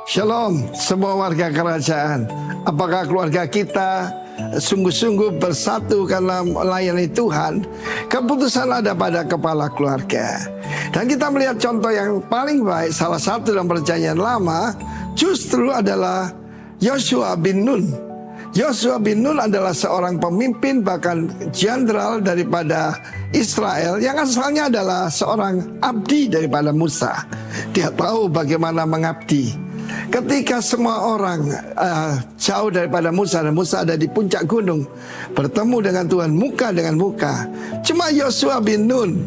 Shalom semua warga kerajaan. Apakah keluarga kita sungguh-sungguh bersatu karena melayani Tuhan? Keputusan ada pada kepala keluarga. Dan kita melihat contoh yang paling baik, salah satu dalam perjanjian lama justru adalah Yosua bin Nun. Yosua bin Nun adalah seorang pemimpin, bahkan jenderal daripada Israel, yang asalnya adalah seorang abdi daripada Musa. Dia tahu bagaimana mengabdi. Ketika semua orang jauh daripada Musa, dan Musa ada di puncak gunung bertemu dengan Tuhan muka dengan muka, cuma Yosua bin Nun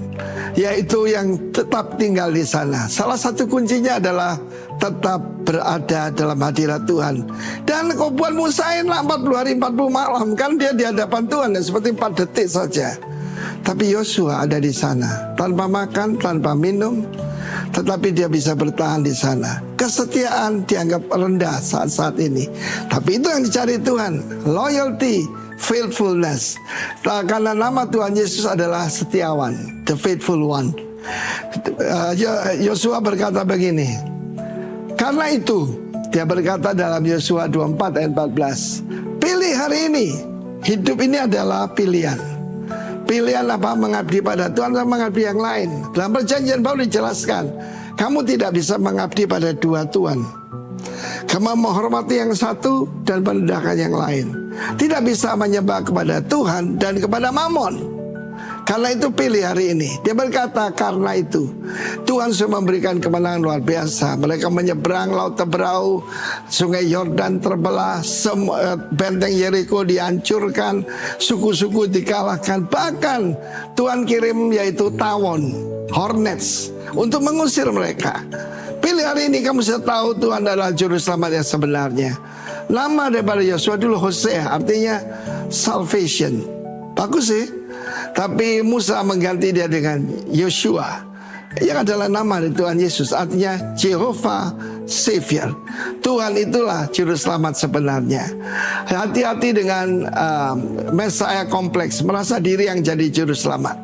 yaitu yang tetap tinggal di sana. Salah satu kuncinya adalah tetap berada dalam hadirat Tuhan. Dan kau buat Musain lah 40 hari 40 malam, kan dia di hadapan Tuhan dan seperti 4 detik saja. Tapi Yosua ada di sana tanpa makan, tanpa minum, tetapi dia bisa bertahan di sana. Kesetiaan dianggap rendah saat-saat ini, tapi itu yang dicari Tuhan, loyalty, faithfulness. Karena nama Tuhan Yesus adalah setiawan, the faithful one. Yosua berkata begini, karena itu dia berkata dalam Yosua 24 ayat 14, pilih hari ini. Hidup ini adalah pilihan. Pilihan apa? Mengabdi pada Tuhan atau mengabdi yang lain. Dalam perjanjian baru dijelaskan, kamu tidak bisa mengabdi pada dua Tuhan. Kamu menghormati yang satu dan menendahkan yang lain. Tidak bisa menyembah kepada Tuhan dan kepada Mamon. Karena itu pilih hari ini. Dia berkata, karena itu Tuhan sudah memberikan kemenangan luar biasa. Mereka menyeberang laut Teberau, sungai Yordan terbelah, benteng Yeriko dihancurkan, suku-suku dikalahkan. Bahkan Tuhan kirim yaitu tawon, hornets, untuk mengusir mereka. Pilih hari ini, kamu sudah tahu Tuhan adalah juru selamat yang sebenarnya. Nama daripada Yosua dulu Hosea, artinya salvation. Bagus sih. Tapi Musa mengganti dia dengan Yoshua, yang adalah nama dari Tuhan Yesus, artinya Jehovah Savior. Tuhan itulah juru selamat sebenarnya. Hati-hati dengan Mesias kompleks, merasa diri yang jadi juru selamat.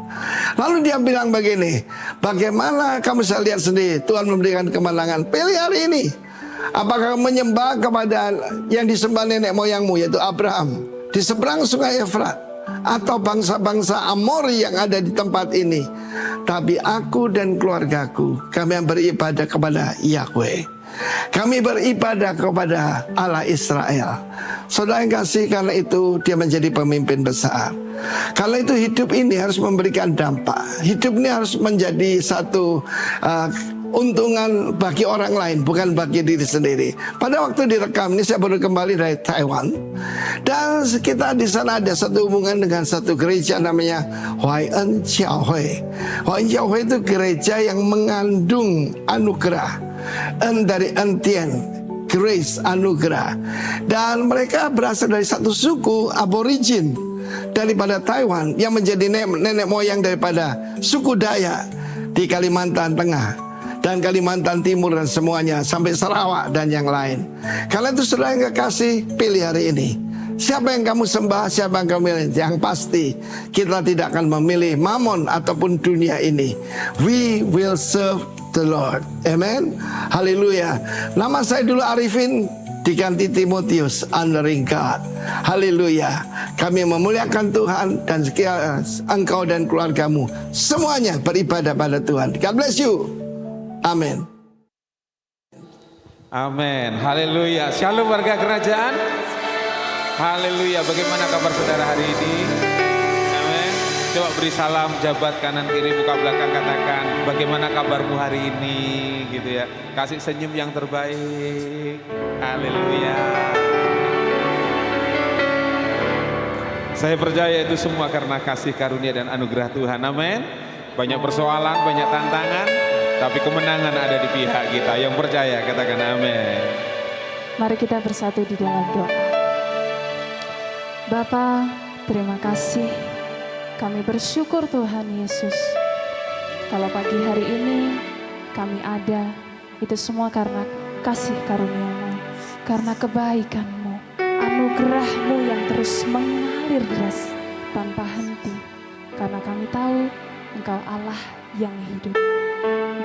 Lalu dia bilang begini, bagaimana kamu bisa lihat sendiri, Tuhan memberikan kemenangan. Pilih hari ini. Apakah menyembah kepada yang disembah nenek moyangmu, yaitu Abraham, di seberang sungai Efrat, atau bangsa-bangsa Amori yang ada di tempat ini? Tapi aku dan keluargaku, kami yang beribadah kepada Yahweh. Kami beribadah kepada Allah Israel. Saudara yang kasih, karena itu dia menjadi pemimpin besar. Karena itu hidup ini harus memberikan dampak. Hidup ini harus menjadi satu untungan bagi orang lain, bukan bagi diri sendiri. Pada waktu direkam ini, saya baru kembali dari Taiwan, dan kita di sana ada satu hubungan dengan satu gereja namanya Huayan Jiaohui. Huayan Jiaohui itu gereja yang mengandung anugerah, dari Entian, grace, anugerah. Dan mereka berasal dari satu suku aborigin daripada Taiwan yang menjadi nenek moyang daripada suku Dayak di Kalimantan Tengah dan Kalimantan Timur dan semuanya sampai Sarawak dan yang lain. Karena itu saudara yang kekasih, pilih hari ini. Siapa yang kamu sembah, siapa yang kamu milih. Yang pasti kita tidak akan memilih mamon ataupun dunia ini. We will serve the Lord. Amen. Haleluya. Nama saya dulu Arifin, diganti Timotius, honoring God. Haleluya. Kami memuliakan Tuhan, dan sekiranya engkau dan keluargamu semuanya beribadah pada Tuhan. God bless you. Amin. Amin. Haleluya. Shalom warga kerajaan. Haleluya. Bagaimana kabar saudara hari ini? Amin. Coba beri salam, jabat kanan kiri muka belakang, katakan bagaimana kabarmu hari ini, gitu ya. Kasih senyum yang terbaik. Haleluya. Saya percaya itu semua karena kasih karunia dan anugerah Tuhan. Amin. Banyak persoalan, banyak tantangan, tapi kemenangan ada di pihak kita. Yang percaya katakan amin. Mari kita bersatu di dalam doa. Bapa, terima kasih. Kami bersyukur Tuhan Yesus. Kalau pagi hari ini kami ada, itu semua karena kasih karunia-Mu, karena kebaikan-Mu, anugerah-Mu yang terus mengalir deras tanpa henti. Karena kami tahu Engkau Allah yang hidup.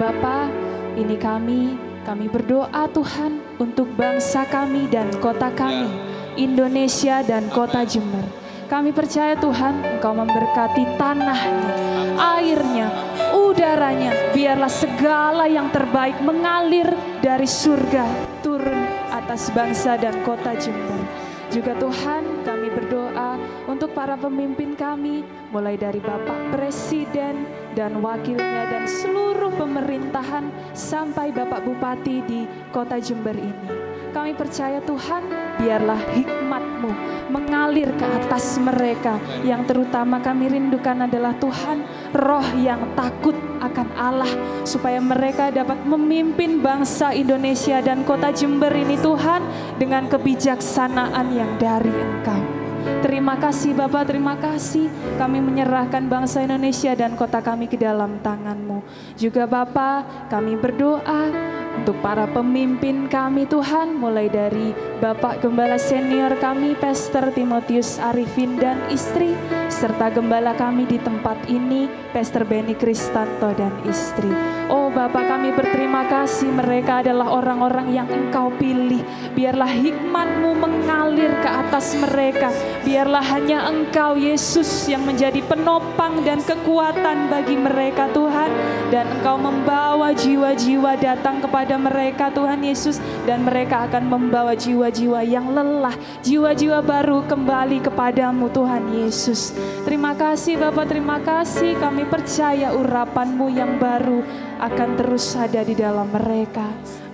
Bapa, ini kami kami berdoa Tuhan untuk bangsa kami dan kota kami, Indonesia dan kota Jember. Kami percaya Tuhan Engkau memberkati tanahnya, airnya, udaranya. Biarlah segala yang terbaik mengalir dari surga turun atas bangsa dan kota Jember. Juga Tuhan kami berdoa untuk para pemimpin kami, mulai dari Bapak Presiden dan wakilnya dan seluruh pemerintahan sampai Bapak Bupati di kota Jember ini. Kami percaya Tuhan, biarlah hikmat-Mu mengalir ke atas mereka. Yang terutama kami rindukan adalah Tuhan, roh yang takut akan Allah, supaya mereka dapat memimpin bangsa Indonesia dan kota Jember ini Tuhan, dengan kebijaksanaan yang dari Engkau. Terima kasih Bapak, terima kasih. Kami menyerahkan bangsa Indonesia dan kota kami ke dalam tangan-Mu. Juga Bapak, kami berdoa untuk para pemimpin kami Tuhan, mulai dari Bapak Gembala Senior kami, Pastor Timotius Arifin dan istri, serta Gembala kami di tempat ini, Pastor Benny Kristanto dan istri. Oh Bapak, kami berterima kasih, mereka adalah orang-orang yang Engkau pilih. Biarlah hikmat-Mu mengalir ke atas mereka. Biarlah hanya Engkau Yesus yang menjadi penopang dan kekuatan bagi mereka Tuhan. Dan Engkau membawa jiwa-jiwa datang kepada mereka Tuhan Yesus. Dan mereka akan membawa jiwa-jiwa yang lelah, jiwa-jiwa baru kembali kepadamu Tuhan Yesus. Terima kasih Bapak, terima kasih. Kami percaya urapan-Mu yang baru akan terus ada di dalam mereka.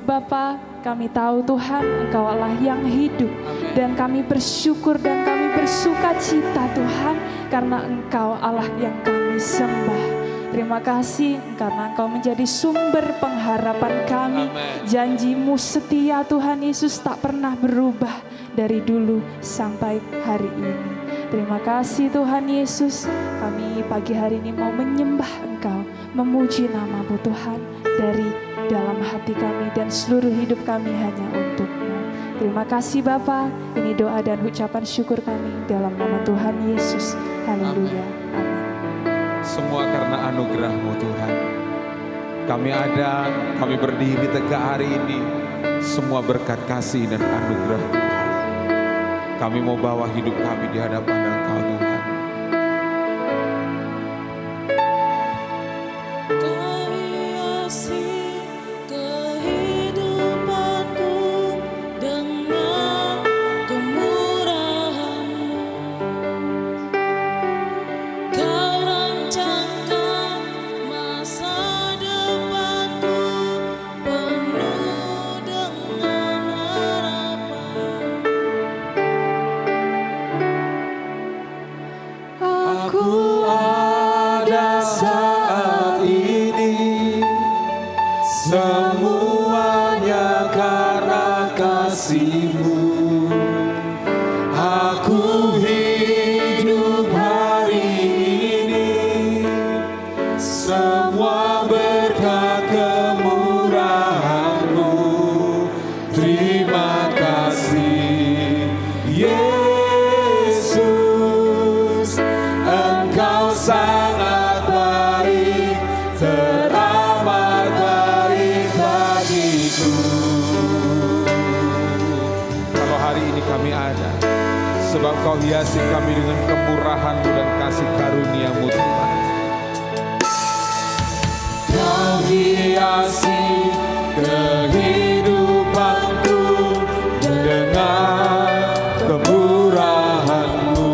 Bapak, kami tahu Tuhan Engkau Allah yang hidup, dan kami bersyukur dan kami bersuka cita Tuhan, karena Engkau Allah yang kami sembah. Terima kasih karena Engkau menjadi sumber pengharapan kami. Janji-Mu setia Tuhan Yesus, tak pernah berubah dari dulu sampai hari ini. Terima kasih Tuhan Yesus, kami pagi hari ini mau menyembah Engkau, memuji nama-Mu Tuhan, dari dalam hati kami dan seluruh hidup kami hanya untuk-Mu. Terima kasih Bapa, ini doa dan ucapan syukur kami dalam nama Tuhan Yesus. Haleluya. Amin. Semua karena anugerah-Mu Tuhan. Kami ada, kami berdiri tegak hari ini, semua berkat kasih dan anugerah Tuhan. Kami mau bawa hidup kami di hadapan Engkau Tuhan. Semuanya karena kasih-Mu, aku hidup hari ini, semua berkat kemurahan-Mu. Terima kasih Yesus, Engkau sangat baik, teramat baik bagiku. Kalau hari ini kami ada, sebab Kau hiasi kami dengan kemurahan-Mu dan kasih karunia-Mu Tuhan. Kau hiasi kehidupanku dengan kemurahan-Mu.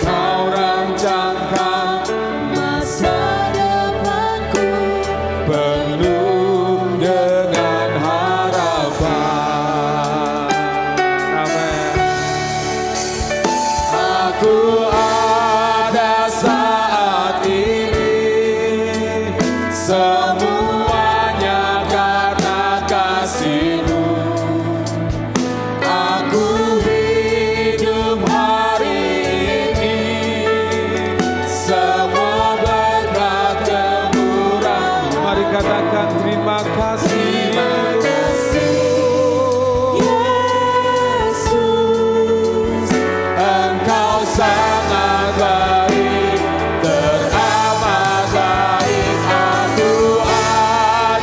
Kau rancangkan masa depanku penuh dengan harapan. Amin. Aku ada saat ini, semuanya karena kasih-Mu. Aku hidup hari ini, semua berkat kemurahan-Mu. Mari katakan terima kasih. Yesus, Engkau sangat baik, teramat baik. Aku ada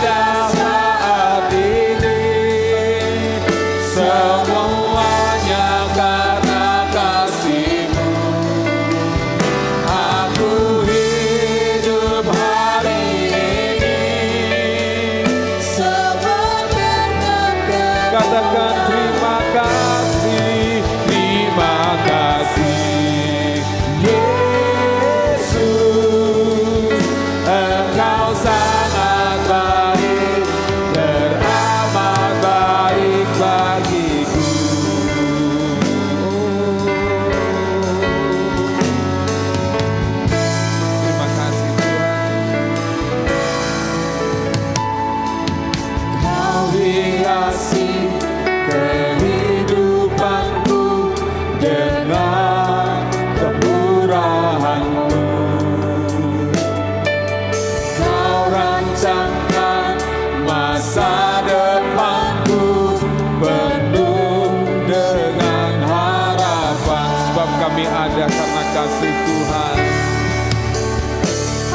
kasih Tuhan.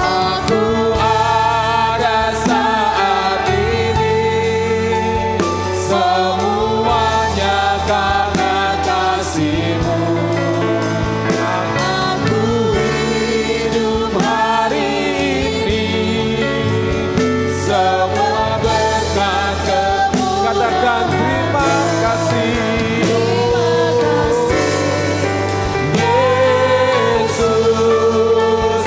Aku ada saat ini, semuanya karena kasih-Mu. Aku hidup hari ini, semua berkat kemurahan. Katakan terima kasih. Yesus,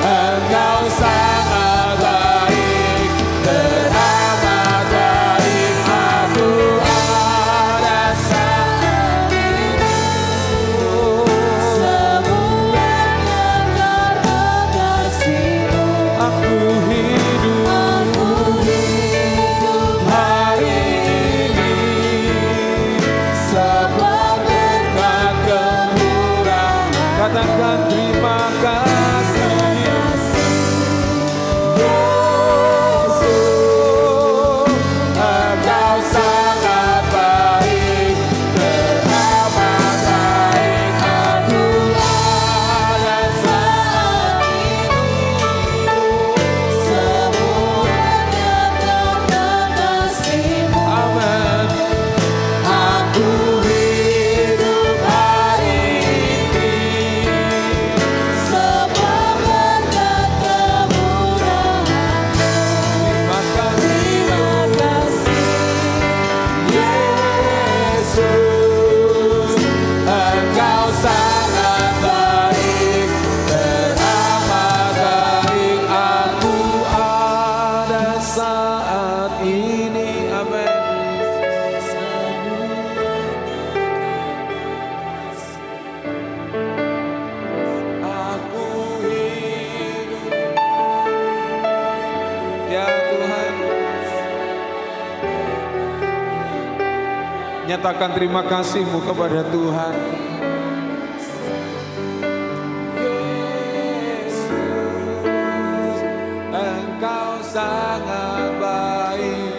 Engkau sangat baik, teramat baik. Aku ada saat ini, semuanya karena kasih-Mu. Aku hidup Hari ini, semua berkat kemurahan. katakan terima kasih. Yesus, Engkau sangat baik, teramat baik. Aku ada saat ini, semuanya karena kasih-Mu. Amin. Aku hidup hari ini, semua berkat kemurahan. Terima kasih. Terima kasih, Yesus, Engkau sangat baik, teramat baik. Aku ada saat ini. Amin. Aku hidup. Ya Tuhan. Nyatakan terima kasih-Mu kepada Tuhan. Yesus, Engkau sangat baik,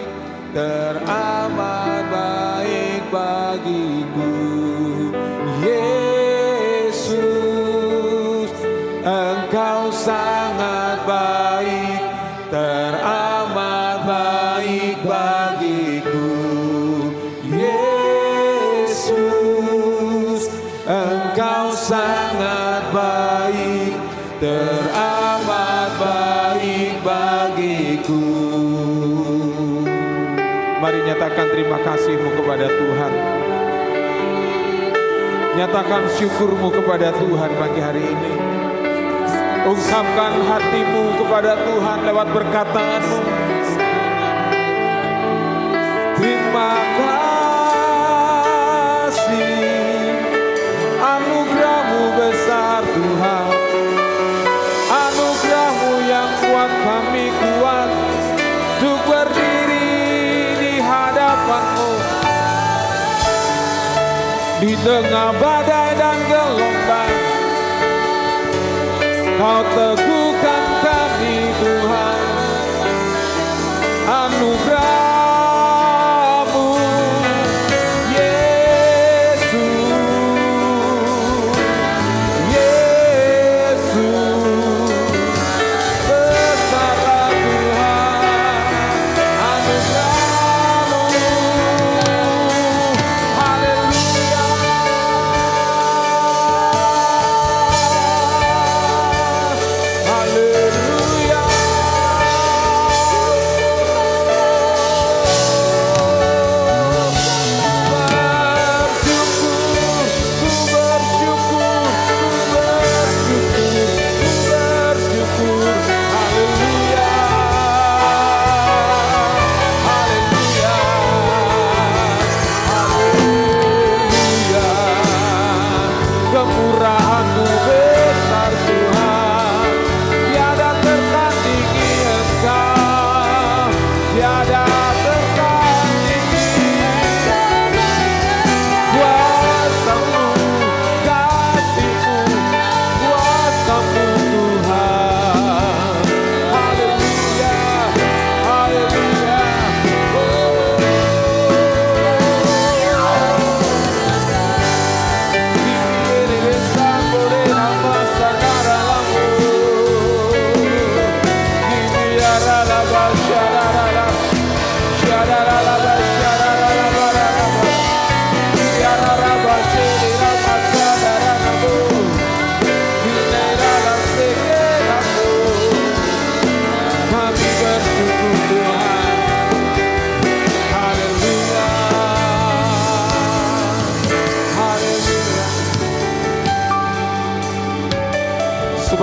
teramat baik bagiku. Yesus, Engkau sangat baik, teramat baik bagiku. Yesus, Engkau sangat baik, teramat baik bagiku. Mari nyatakan terima kasih-Mu kepada Tuhan. Nyatakan syukur-Mu kepada Tuhan pagi hari ini. Ungkapkan hatimu kepada Tuhan lewat perkataan-Mu. Terima kasih, anugerah-Mu besar Tuhan. Anugerah-Mu yang kuat kami kuat untuk berdiri di hadapan-Mu. Di tengah badai dan gelombang, Kau teguhkan kami Tuhan. Anugerah-Mu Yesus, Yesus, besarlah Tuhan. Anugerah-Mu, haleluya. Haleluya. Kemurahan-Mu besar Tuhan, tiada tertandingi Engkau, tiada tertandingi. Kuasa-Mu, kasih-Mu, kuasa-Mu Tuhan. Haleluya, haleluya. Kita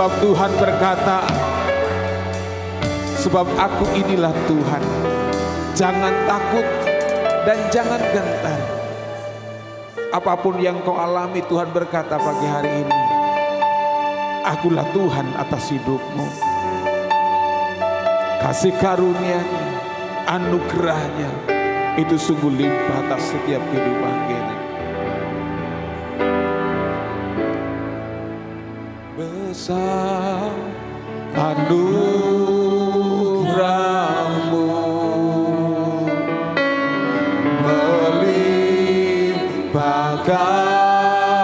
Sebab Tuhan berkata, sebab aku inilah Tuhan. Jangan takut dan jangan gentar. Apapun yang kau alami, Tuhan berkata pagi hari ini, akulah Tuhan atas hidupmu. Kasih karunia-Nya, anugerah-Nya itu sungguh limpah atas setiap kehidupan kita. Besar anugerah-Mu, melimpah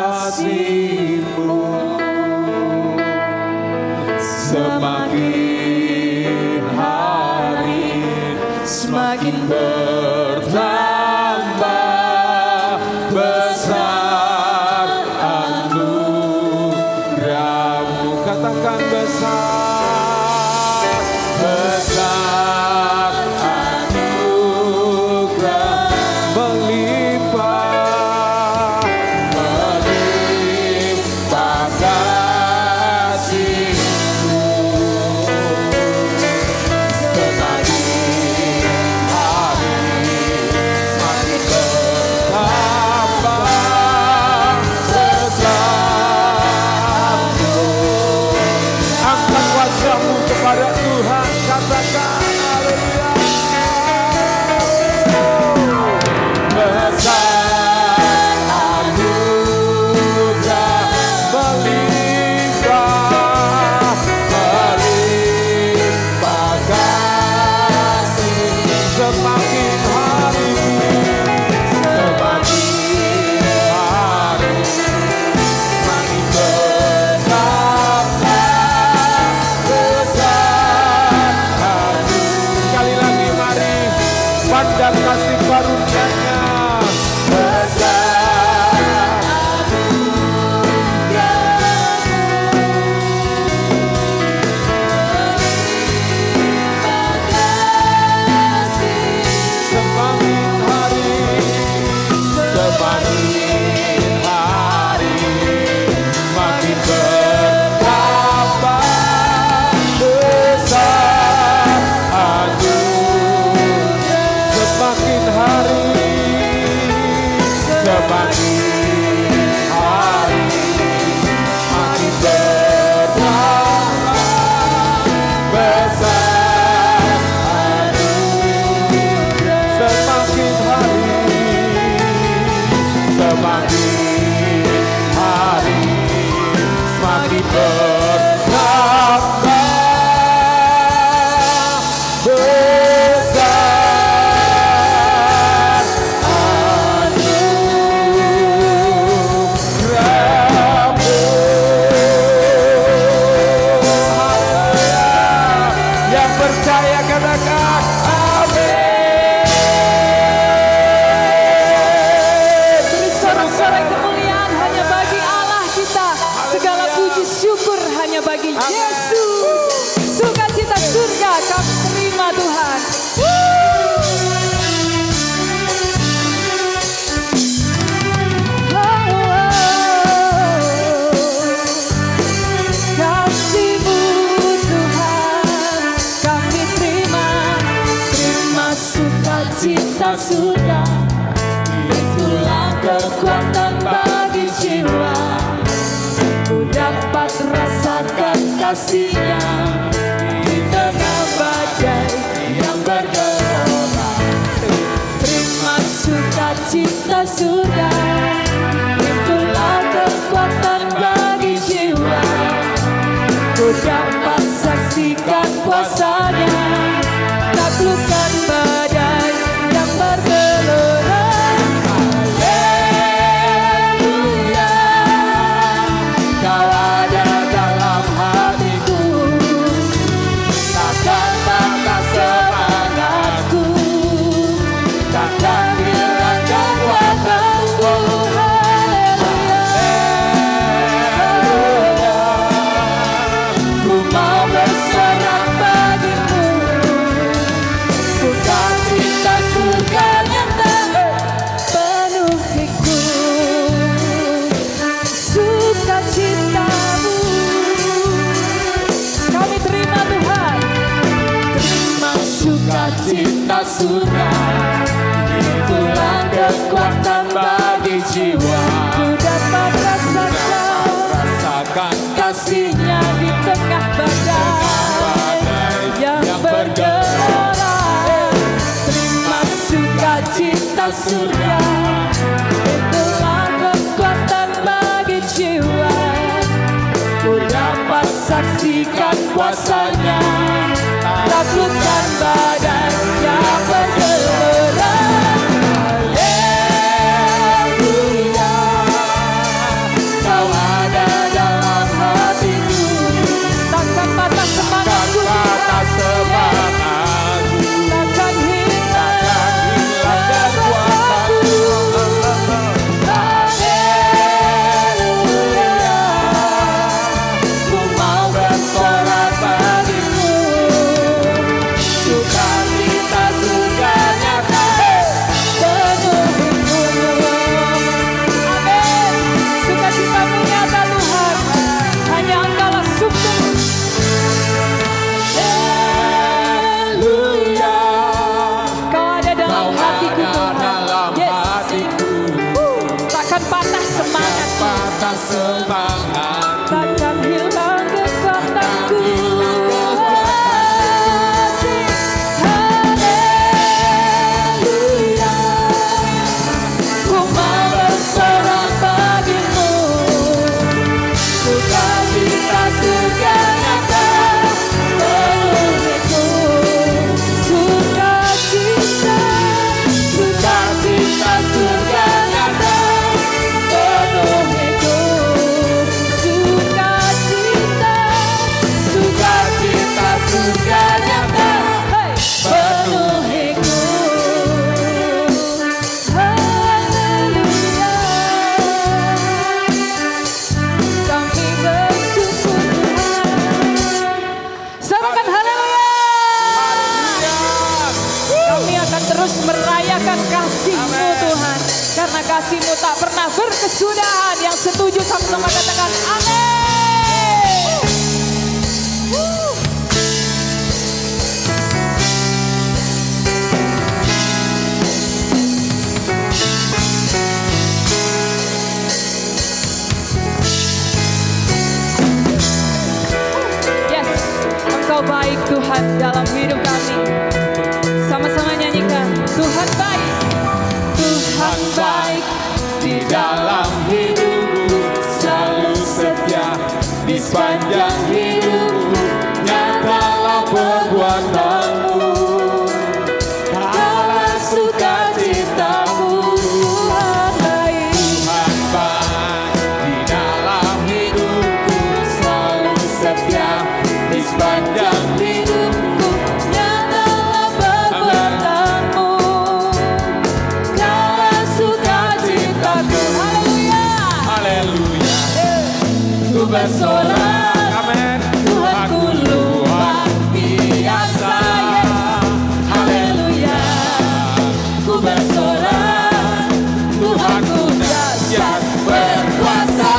kasih-Mu, semakin hari semakin bertambah besar anugerah-Mu. Katakan besar, besar anugerah, melimpah, melimpah kasih-Mu, semakin hari semakin bertambah besar. Angkat wajahmu kepada Tuhan, katakan haleluya. Besar anugerah, melimpah, melimpah kasih, semakin hari semakin bertambah besar. Sekali lagi mari pandang kasih karunia-Nya. Besar semakin hari semakin bertambah besar anugerah, semakin hari semakin bertambah besar anugerah, semakin hari semakin bertambah besar anugerah-Mu. Haleluya. Yang percaya katakan amin. Beri sorak-sorai kemuliaan hanya bagi Allah kita. Segala puji syukur hanya bagi Yesus. Sukacita surga kami terima Tuhan. Kasih-Mu Tuhan kami terima sukacita surga. Itulah kekuatan bagi jiwa, ku dapat rasakan kasih-Nya di tengah badai yang bergelora. Terima sukacita surga, itulah kekuatan bagi jiwa, ku dapat saksikan kuasa-Nya, taklukkan badai yang bergelora. Haleluya, Kau ada dalam hatiku, takkan patah semangatku, takkan hilangkan wabahmu. Haleluya, ku mau bersorak bagimu. Sukacita surga, itulah kekuatan bagi jiwa. Ku dapat Rasakan kasihnya di tengah badai yang bergelora. Terima sukacita surga, itulah kekuatan bagi jiwa. Ku dapat saksikan kuasanya, takutkan badai yang bergelora. Haleluya, Kau ada dalam hatiku. Takkan patah semangatku, patah semangatku, takkan hilang dan kuasaku. Haleluya, ku mau bersorak bagimu. Sukacita surga nyata, Penuhiku. Amin. Sukacitamu nyata Tuhan, hanya Engkaulah sukses. haleluya. Kau ada dalam hatiku Ada Tuhan. dalam Yes. hatiku, Takkan patah semangat, patah semangat. takkan hilang kekuatanku. Haleluya, ku mau bersorak bagimu. Sukacita surga nyata penuhiku. Sukacita, sukacita surga nyata penuhiku. Sukacita, sukacita surga nyata penuhiku. Haleluya, kami bersyukur Tuhan. Serukan haleluya. Kami akan terus merayakan kasih-Mu Tuhan, karena kasih-Mu tak pernah berkesudahan. Yang setuju sama-sama katakan amin. Yes, Engkau baik Tuhan dalam hidup kami. Sama-sama nyanyikan, Tuhan baik, Tuhan baik Di dalam hidupku selalu setia, di sepanjang hidupku nyatalah perbuatanmu. Kala sukacitamu, Tuhan baik. Tuhan baik. Di dalam hidupku selalu setia, di sepanjang hidupku Nyatalah perbuatanmu, kala sukacitaku. Haleluya. haleluya. Ku bersorak, Amin. Tuhanku luar biasa. Haleluya. Ku bersorak, Tuhanku dahsyat berkuasa.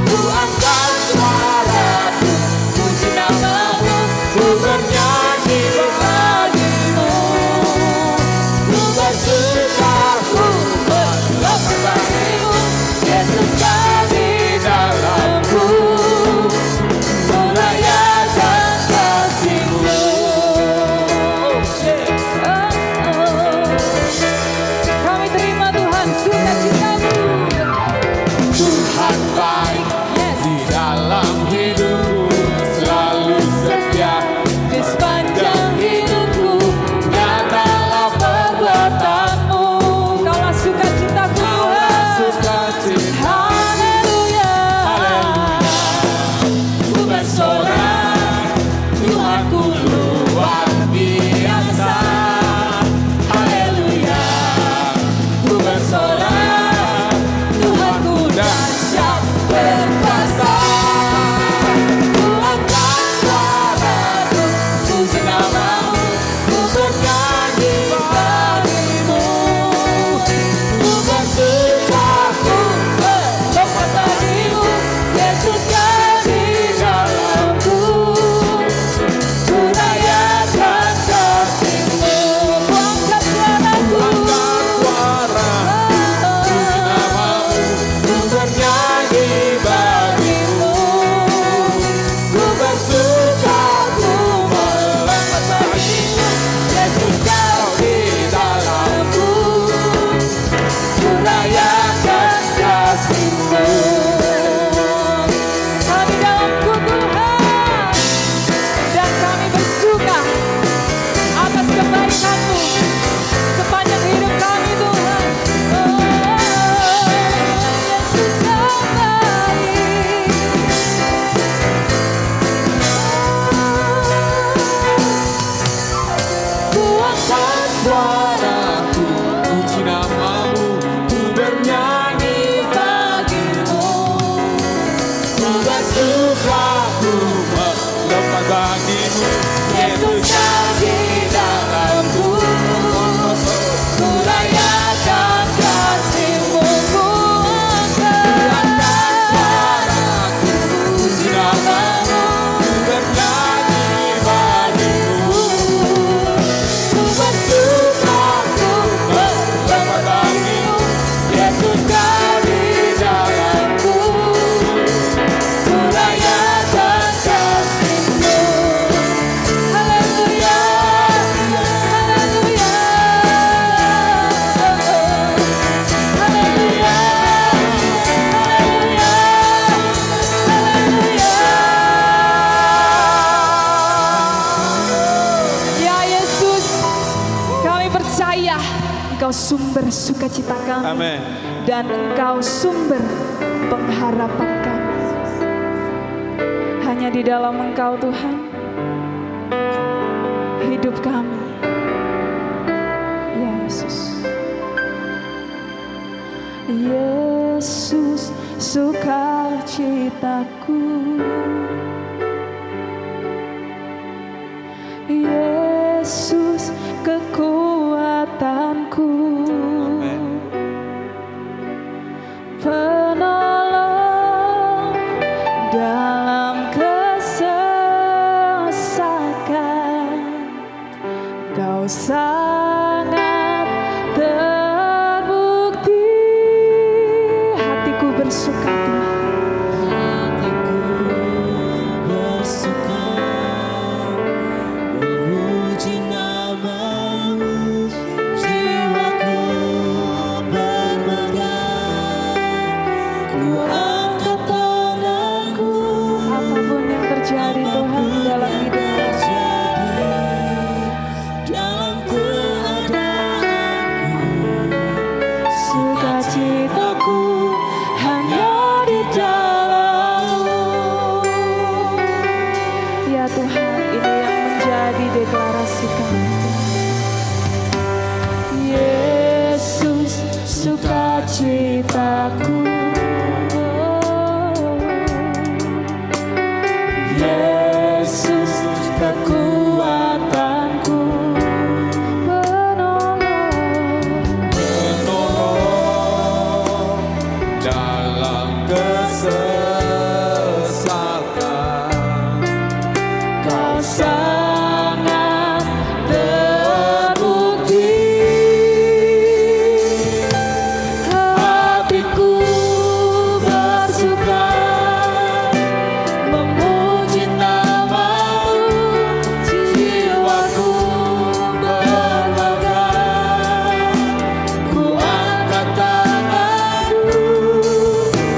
Ku angkat suaraku, puji nama-Mu, ku bernyanyi bagimu. Ku bersuka, ku berlomba bagimu, Yesus kami dalamku. percaya Engkau sumber sukacita kami. Amin. Dan Engkau sumber pengharapan kami. Hanya di dalam Engkau Tuhan, hidup kami. Ya Yesus. Yesus sukacitaku. Yesus kekuatanku. Penolong dalam kesesakan. Kau sangat terbukti. Hatiku bersuka Tuhan. bersuka memuji nama-Mu, jiwaku bermegang, ku angkat tanganku. Apapun yang terjadi Tuhan dalam hidupku, Dalam keadaanku, sukacitaku hanya di dalam-Mu. Ya Tuhan, ini yang menjadi deklarasi kami. Yesus sukacitaku. Yesus kekuatanku. Penolong dalam kesesakan. Kau sangat terbukti. Hatiku bersuka memuji nama-Mu, jiwaku bermegang, ku angkat tanganku.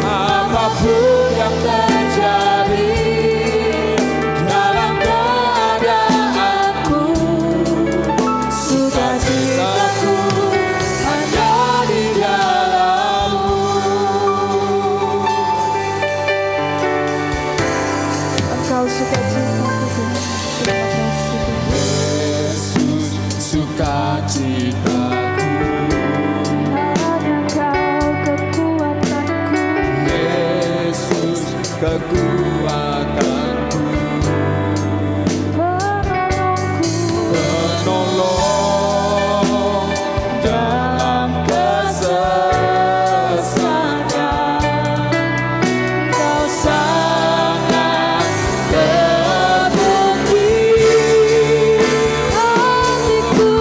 Apapun yang terjadi dalam keadaanku, sukacitaku hanya di dalam-Mu. Engkau sukacitaku Tuhan. Terima kasih Tuhan. Yesus sukacitaku. Hanya Kau kekuatanku. Yesus kekuatanku. penolong Dalam kesesakan, Kau sangat terbukti. Hatiku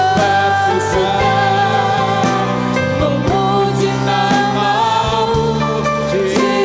bersuka memuji nama-Mu, jiwaku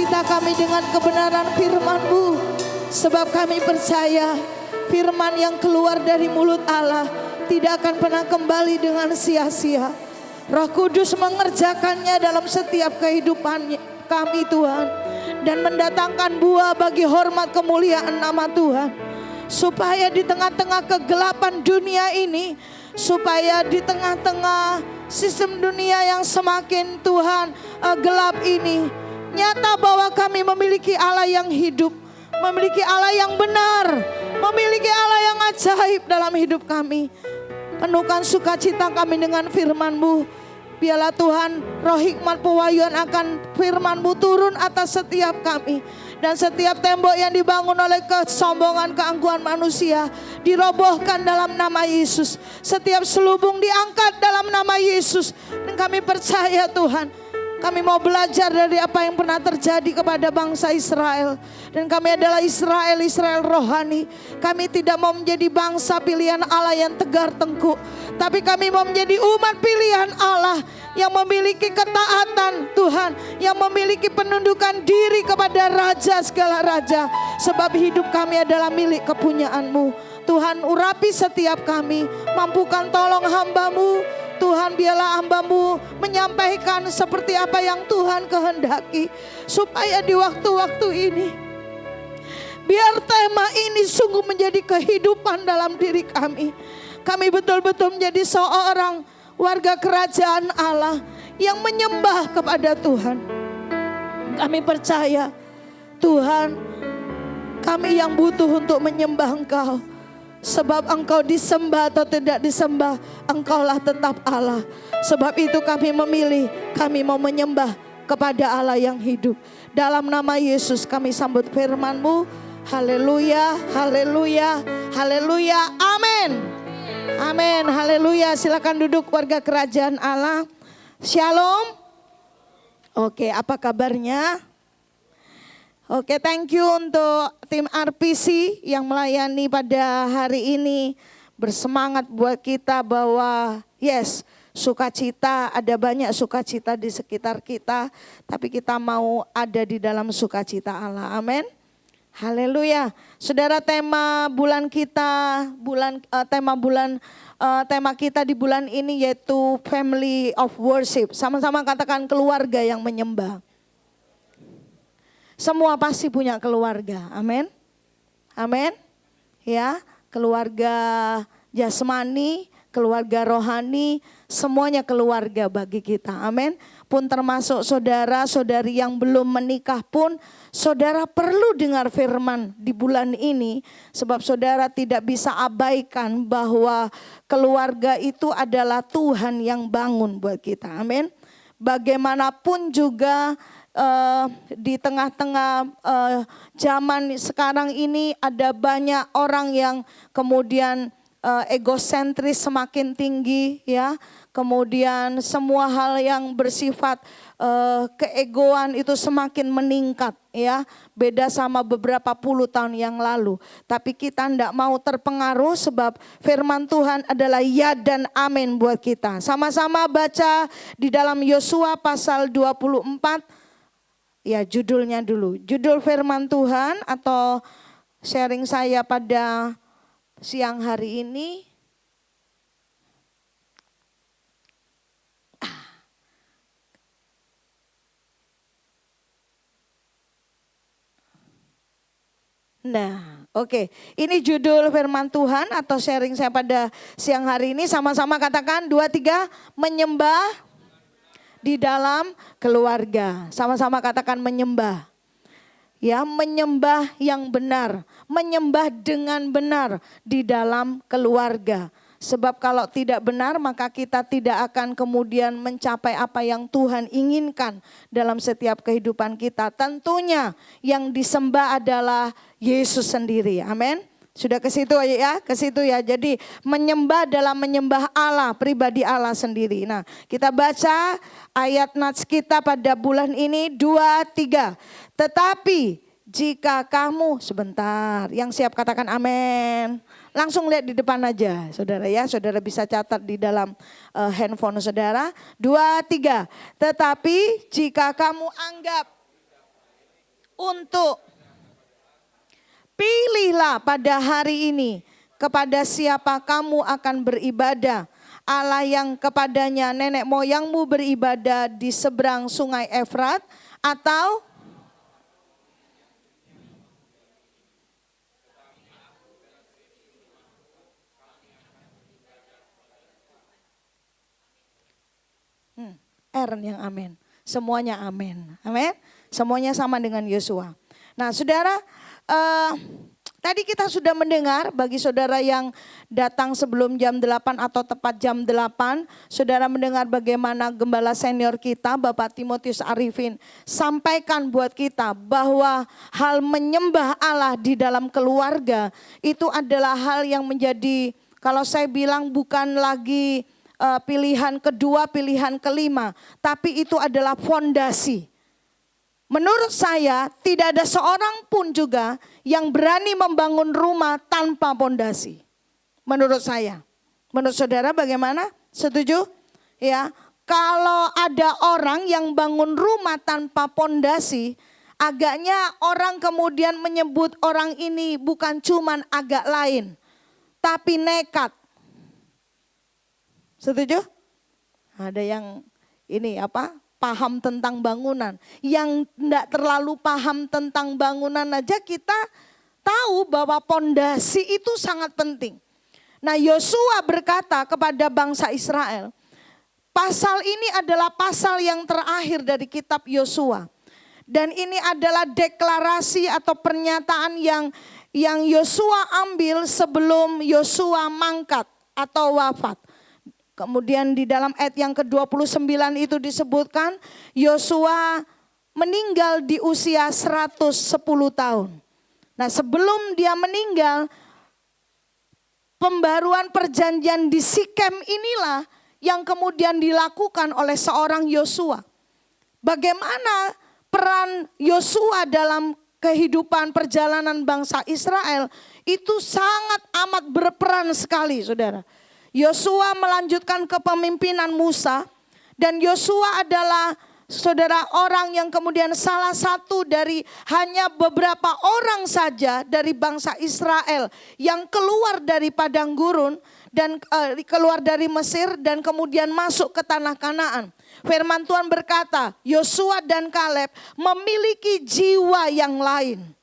sukacita kami dengan kebenaran firman-Mu. Sebab kami percaya firman yang keluar dari mulut Allah tidak akan pernah kembali dengan sia-sia. Roh Kudus mengerjakannya dalam setiap kehidupan kami Tuhan. Dan mendatangkan buah bagi hormat kemuliaan nama Tuhan. Supaya di tengah-tengah kegelapan dunia ini, supaya di tengah-tengah sistem dunia yang semakin Tuhan gelap ini, nyata bahwa kami memiliki Allah yang hidup, memiliki Allah yang benar, memiliki Allah yang ajaib dalam hidup kami. Penuhkan sukacita kami dengan firman-Mu. Biarlah Tuhan roh hikmat pewahyuan akan firman-Mu turun atas setiap kami. Dan setiap tembok yang dibangun oleh kesombongan, keangkuhan manusia dirobohkan dalam nama Yesus. Setiap selubung diangkat dalam nama Yesus. Dan kami percaya Tuhan, kami mau belajar dari apa yang pernah terjadi kepada bangsa Israel. Dan kami adalah Israel rohani. Kami tidak mau menjadi bangsa pilihan Allah yang tegar tengkuk. Tapi kami mau menjadi umat pilihan Allah yang memiliki ketaatan Tuhan, yang memiliki penundukan diri kepada Raja segala Raja. Sebab hidup kami adalah milik kepunyaan-Mu. Tuhan, urapi setiap kami, mampukan tolong hamba-Mu. Tuhan, biarlah hamba-Mu menyampaikan seperti apa yang Tuhan kehendaki. Supaya di waktu-waktu ini, biar tema ini sungguh menjadi kehidupan dalam diri kami. Kami betul-betul menjadi seorang warga kerajaan Allah yang menyembah kepada Tuhan. Kami percaya Tuhan, kami yang butuh untuk menyembah Engkau. Sebab Engkau disembah atau tidak disembah, Engkaulah tetap Allah. Sebab itu kami memilih, kami mau menyembah kepada Allah yang hidup. Dalam nama Yesus kami sambut firman-Mu. Haleluya, haleluya, haleluya, amin. Amin, haleluya. Silakan duduk warga kerajaan Allah. Shalom. Oke, apa kabarnya? Oke, thank you untuk tim RPC yang melayani pada hari ini. Bersemangat buat kita bahwa yes, sukacita, ada banyak sukacita di sekitar kita. Tapi kita mau ada di dalam sukacita Allah, amin. Haleluya. Saudara, tema bulan kita, tema kita di bulan ini yaitu Family of Worship. Sama-sama katakan keluarga yang menyembah. Semua pasti punya keluarga. Amin. Amin. Ya, keluarga jasmani, keluarga rohani, semuanya keluarga bagi kita. Amin. Pun termasuk saudara-saudari yang belum menikah pun, saudara perlu dengar firman di bulan ini. Sebab saudara tidak bisa abaikan bahwa keluarga itu adalah Tuhan yang bangun buat kita. Amin. Bagaimanapun juga di tengah-tengah zaman sekarang ini ada banyak orang yang kemudian egosentris semakin tinggi, ya. Kemudian semua hal yang bersifat keegoan itu semakin meningkat, ya. Beda sama beberapa puluh tahun yang lalu. Tapi kita tidak mau terpengaruh sebab firman Tuhan adalah ya dan amin buat kita. Sama-sama baca di dalam Yosua pasal 24. Ya, judulnya dulu. Judul firman Tuhan atau sharing saya pada siang hari ini. Nah, oke. Ini judul firman Tuhan atau sharing saya pada siang hari ini. Sama-sama katakan 2, 3, menyembah di dalam keluarga. Sama-sama katakan menyembah. Ya, menyembah yang benar, menyembah dengan benar di dalam keluarga. Sebab kalau tidak benar maka kita tidak akan kemudian mencapai apa yang Tuhan inginkan dalam setiap kehidupan kita. Tentunya yang disembah adalah Yesus sendiri. Amin. Sudah ke situ ya, ke situ ya. Jadi menyembah dalam menyembah Allah, pribadi Allah sendiri. Nah, kita baca ayat nats kita pada bulan ini 2, 3. Tetapi jika kamu, sebentar, yang siap katakan amin. Langsung lihat di depan aja, saudara ya. Saudara bisa catat di dalam handphone saudara. 2, 3. Tetapi jika kamu anggap untuk pilihlah pada hari ini kepada siapa kamu akan beribadah. Allah yang kepadanya nenek moyangmu beribadah di seberang sungai Efrat, atau Aaron yang amin. Semuanya amin. Amin. Semuanya sama dengan Yosua. Nah saudara, tadi kita sudah mendengar bagi saudara yang datang sebelum jam 8 atau tepat jam 8. Saudara mendengar bagaimana gembala senior kita Bapak Timotius Arifin sampaikan buat kita bahwa hal menyembah Allah di dalam keluarga itu adalah hal yang menjadi, kalau saya bilang bukan lagi pilihan kedua, pilihan kelima, tapi itu adalah fondasi. Menurut saya tidak ada seorang pun juga yang berani membangun rumah tanpa fondasi. Menurut saya. Menurut saudara bagaimana? Setuju? Ya, kalau ada orang yang bangun rumah tanpa fondasi, agaknya orang kemudian menyebut orang ini bukan cuman agak lain, tapi nekat. Setuju? Ada yang ini paham tentang bangunan. Yang tidak terlalu paham tentang bangunan aja kita tahu bahwa pondasi itu sangat penting. Nah Yosua berkata kepada bangsa Israel, pasal ini adalah pasal yang terakhir dari kitab Yosua. Dan ini adalah deklarasi atau pernyataan yang Yosua ambil sebelum Yosua mangkat atau wafat. Kemudian di dalam ayat yang ke-29 itu disebutkan Yosua meninggal di usia 110 tahun. Nah sebelum dia meninggal, pembaruan perjanjian di Sikem inilah yang kemudian dilakukan oleh seorang Yosua. Bagaimana peran Yosua dalam kehidupan perjalanan bangsa Israel itu sangat amat berperan sekali saudara. Yosua melanjutkan kepemimpinan Musa, dan Yosua adalah saudara orang yang kemudian salah satu dari hanya beberapa orang saja dari bangsa Israel yang keluar dari padang gurun dan keluar dari Mesir dan kemudian masuk ke tanah Kanaan. Firman Tuhan berkata, Yosua dan Kaleb memiliki jiwa yang lain.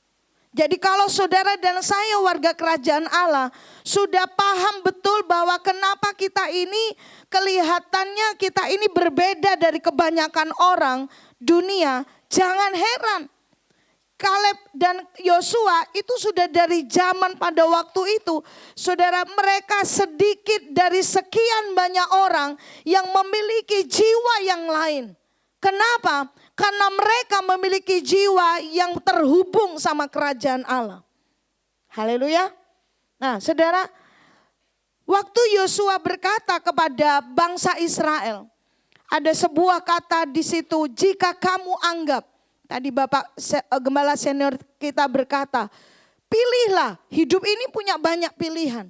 Jadi kalau saudara dan saya warga kerajaan Allah sudah paham betul bahwa kenapa kita ini kelihatannya kita ini berbeda dari kebanyakan orang dunia, jangan heran. Kaleb dan Yosua itu sudah dari zaman pada waktu itu, saudara, mereka sedikit dari sekian banyak orang yang memiliki jiwa yang lain. Kenapa? Karena mereka memiliki jiwa yang terhubung sama kerajaan Allah. Haleluya. Nah saudara, waktu Yosua berkata kepada bangsa Israel, ada sebuah kata di situ, jika kamu anggap, tadi Bapak Gembala senior kita berkata, pilihlah, hidup ini punya banyak pilihan.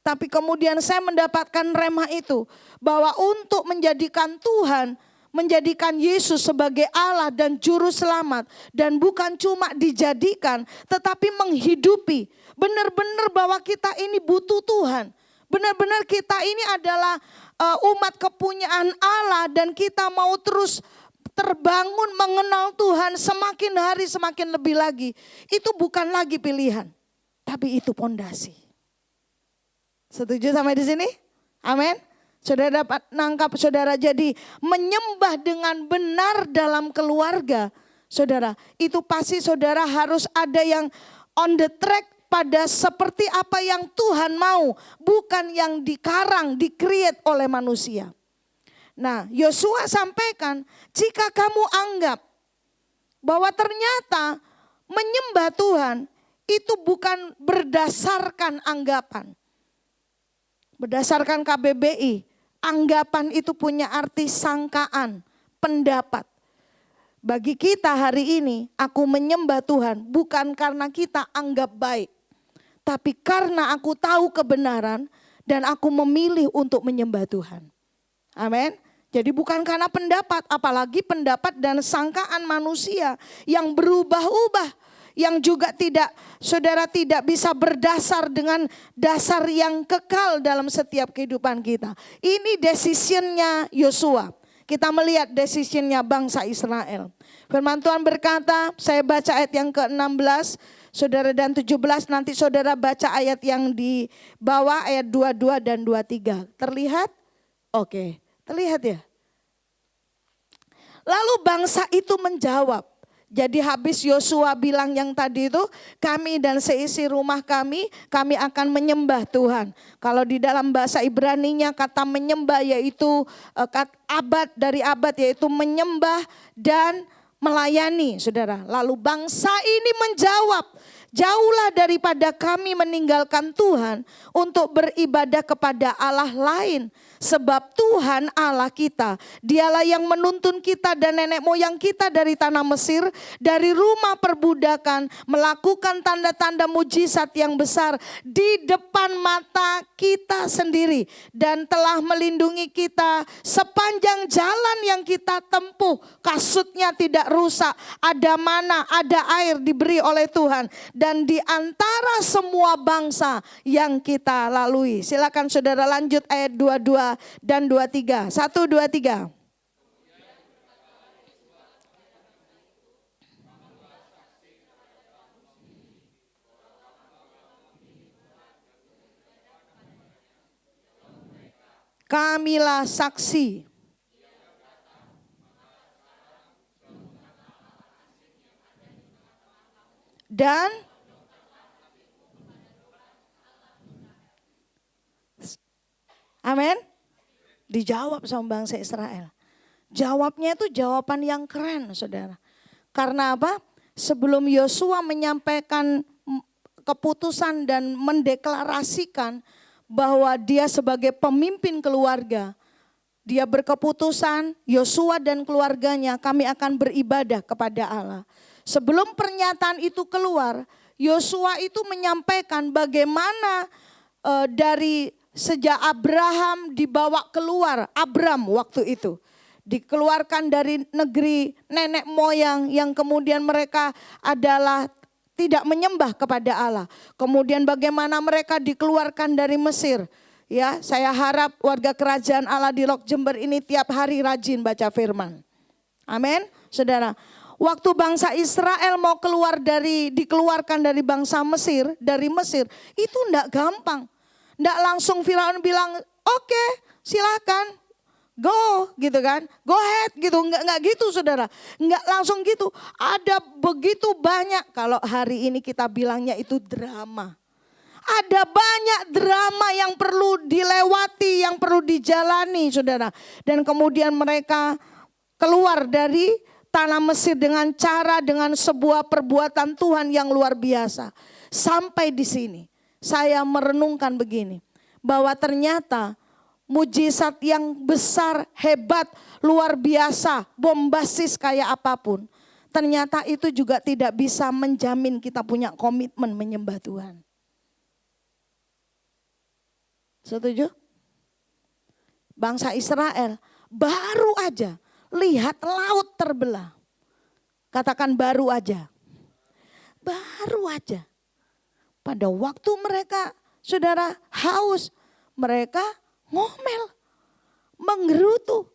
Tapi kemudian saya mendapatkan rema itu, bahwa untuk menjadikan Tuhan, menjadikan Yesus sebagai Allah dan Juru Selamat. Dan bukan cuma dijadikan, tetapi menghidupi. Benar-benar bahwa kita ini butuh Tuhan. Benar-benar kita ini adalah umat kepunyaan Allah. Dan kita mau terus terbangun mengenal Tuhan semakin hari semakin lebih lagi. Itu bukan lagi pilihan, tapi itu pondasi. Setuju sampai di sini? Amin. Saudara dapat nangkap saudara, jadi menyembah dengan benar dalam keluarga. Saudara, itu pasti saudara harus ada yang on the track pada seperti apa yang Tuhan mau. Bukan yang dikarang, di-create oleh manusia. Nah Yosua sampaikan, jika kamu anggap bahwa ternyata menyembah Tuhan itu bukan berdasarkan anggapan. Berdasarkan KBBI, anggapan itu punya arti sangkaan, pendapat. Bagi kita hari ini, aku menyembah Tuhan bukan karena kita anggap baik. Tapi karena aku tahu kebenaran dan aku memilih untuk menyembah Tuhan. Amin. Jadi bukan karena pendapat, apalagi pendapat dan sangkaan manusia yang berubah-ubah. Yang juga saudara tidak bisa berdasar dengan dasar yang kekal dalam setiap kehidupan kita. Ini decisionnya Yosua. Kita melihat decisionnya bangsa Israel. Firman Tuhan berkata, saya baca ayat yang ke-16, saudara, dan 17, nanti saudara baca ayat yang di bawah, ayat 22 dan 23. Terlihat? Oke, terlihat ya. Lalu bangsa itu menjawab. Jadi habis Yosua bilang yang tadi itu, kami dan seisi rumah kami akan menyembah Tuhan. Kalau di dalam bahasa Ibraninya kata menyembah yaitu abad dari abad, yaitu menyembah dan melayani, saudara. Lalu bangsa ini menjawab, jauhlah daripada kami meninggalkan Tuhan untuk beribadah kepada Allah lain. Sebab Tuhan Allah kita, dialah yang menuntun kita dan nenek moyang kita dari tanah Mesir, dari rumah perbudakan, melakukan tanda-tanda mujizat yang besar di depan mata kita sendiri. Dan telah melindungi kita sepanjang jalan yang kita tempuh. Kasutnya tidak rusak, ada mana, ada air diberi oleh Tuhan. Dan di antara semua bangsa yang kita lalui. Silakan saudara lanjut ayat 22 dan 23. 1, 2, 3. Kamilah saksi. Dan amin. Dijawab sama bangsa Israel. Jawabnya itu jawaban yang keren, saudara. Karena apa? Sebelum Yosua menyampaikan keputusan dan mendeklarasikan bahwa dia sebagai pemimpin keluarga, dia berkeputusan, Yosua dan keluarganya, kami akan beribadah kepada Allah. Sebelum pernyataan itu keluar, Yosua itu menyampaikan bagaimana dari sejak Abraham dibawa keluar, Abram waktu itu dikeluarkan dari negeri nenek moyang yang kemudian mereka adalah tidak menyembah kepada Allah. Kemudian bagaimana mereka dikeluarkan dari Mesir. Ya, saya harap warga kerajaan Allah di Lok Jember ini tiap hari rajin baca firman. Amin, saudara. Waktu bangsa Israel mau dikeluarkan dari bangsa Mesir, dari Mesir, itu enggak gampang. Enggak langsung Firaun bilang, oke, silakan, go gitu kan, go ahead gitu, enggak gitu saudara. Enggak langsung gitu, ada begitu banyak, kalau hari ini kita bilangnya itu drama. Ada banyak drama yang perlu dilewati, yang perlu dijalani saudara. Dan kemudian mereka keluar dari tanah Mesir dengan sebuah perbuatan Tuhan yang luar biasa. Sampai di sini. Saya merenungkan begini, bahwa ternyata mujizat yang besar, hebat, luar biasa, bombastis kayak apapun, ternyata itu juga tidak bisa menjamin kita punya komitmen menyembah Tuhan. Setuju? Bangsa Israel baru aja lihat laut terbelah. Katakan baru aja. Baru aja. Pada waktu mereka, saudara, haus, mereka ngomel, menggerutu.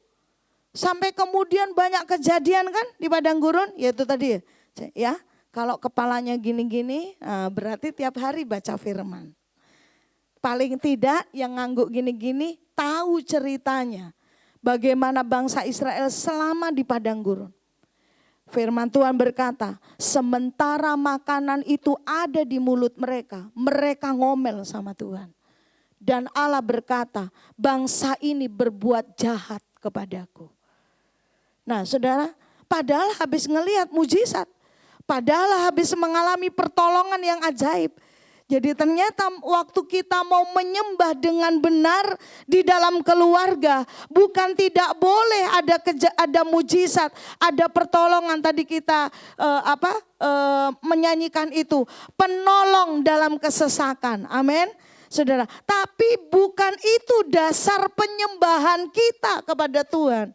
Sampai kemudian banyak kejadian kan di padang gurun, yaitu tadi ya. Kalau kepalanya gini-gini, berarti tiap hari baca firman. Paling tidak yang ngangguk gini-gini tahu ceritanya. Bagaimana bangsa Israel selama di padang gurun. Firman Tuhan berkata, sementara makanan itu ada di mulut mereka, mereka ngomel sama Tuhan. Dan Allah berkata, bangsa ini berbuat jahat kepadaku. Nah saudara, padahal habis ngelihat mujizat, padahal habis mengalami pertolongan yang ajaib. Jadi ternyata waktu kita mau menyembah dengan benar di dalam keluarga, bukan tidak boleh ada mujizat, ada pertolongan. Tadi kita menyanyikan itu, penolong dalam kesesakan. Amin. Saudara, tapi bukan itu dasar penyembahan kita kepada Tuhan.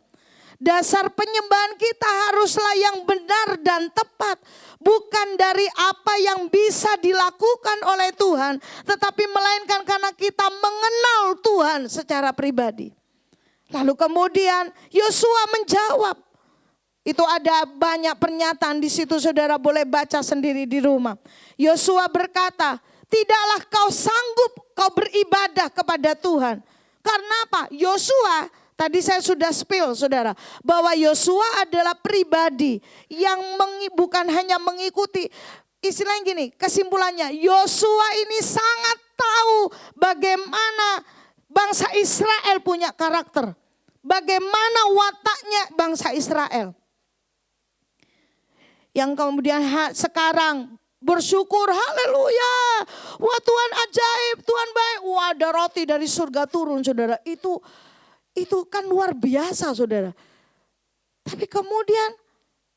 Dasar penyembahan kita haruslah yang benar dan tepat. Bukan dari apa yang bisa dilakukan oleh Tuhan. Tetapi melainkan karena kita mengenal Tuhan secara pribadi. Lalu kemudian Yosua menjawab. Itu ada banyak pernyataan di situ, saudara boleh baca sendiri di rumah. Yosua berkata, tidaklah kau sanggup kau beribadah kepada Tuhan. Karena apa? Yosua, tadi saya sudah spill saudara, bahwa Yosua adalah pribadi yang bukan hanya mengikuti. Istilahnya gini, kesimpulannya Yosua ini sangat tahu bagaimana bangsa Israel punya karakter. Bagaimana wataknya bangsa Israel. Yang kemudian sekarang bersyukur, haleluya. Wah Tuhan ajaib, Tuhan baik. Wah ada roti dari surga turun saudara. Itu kan luar biasa saudara. Tapi kemudian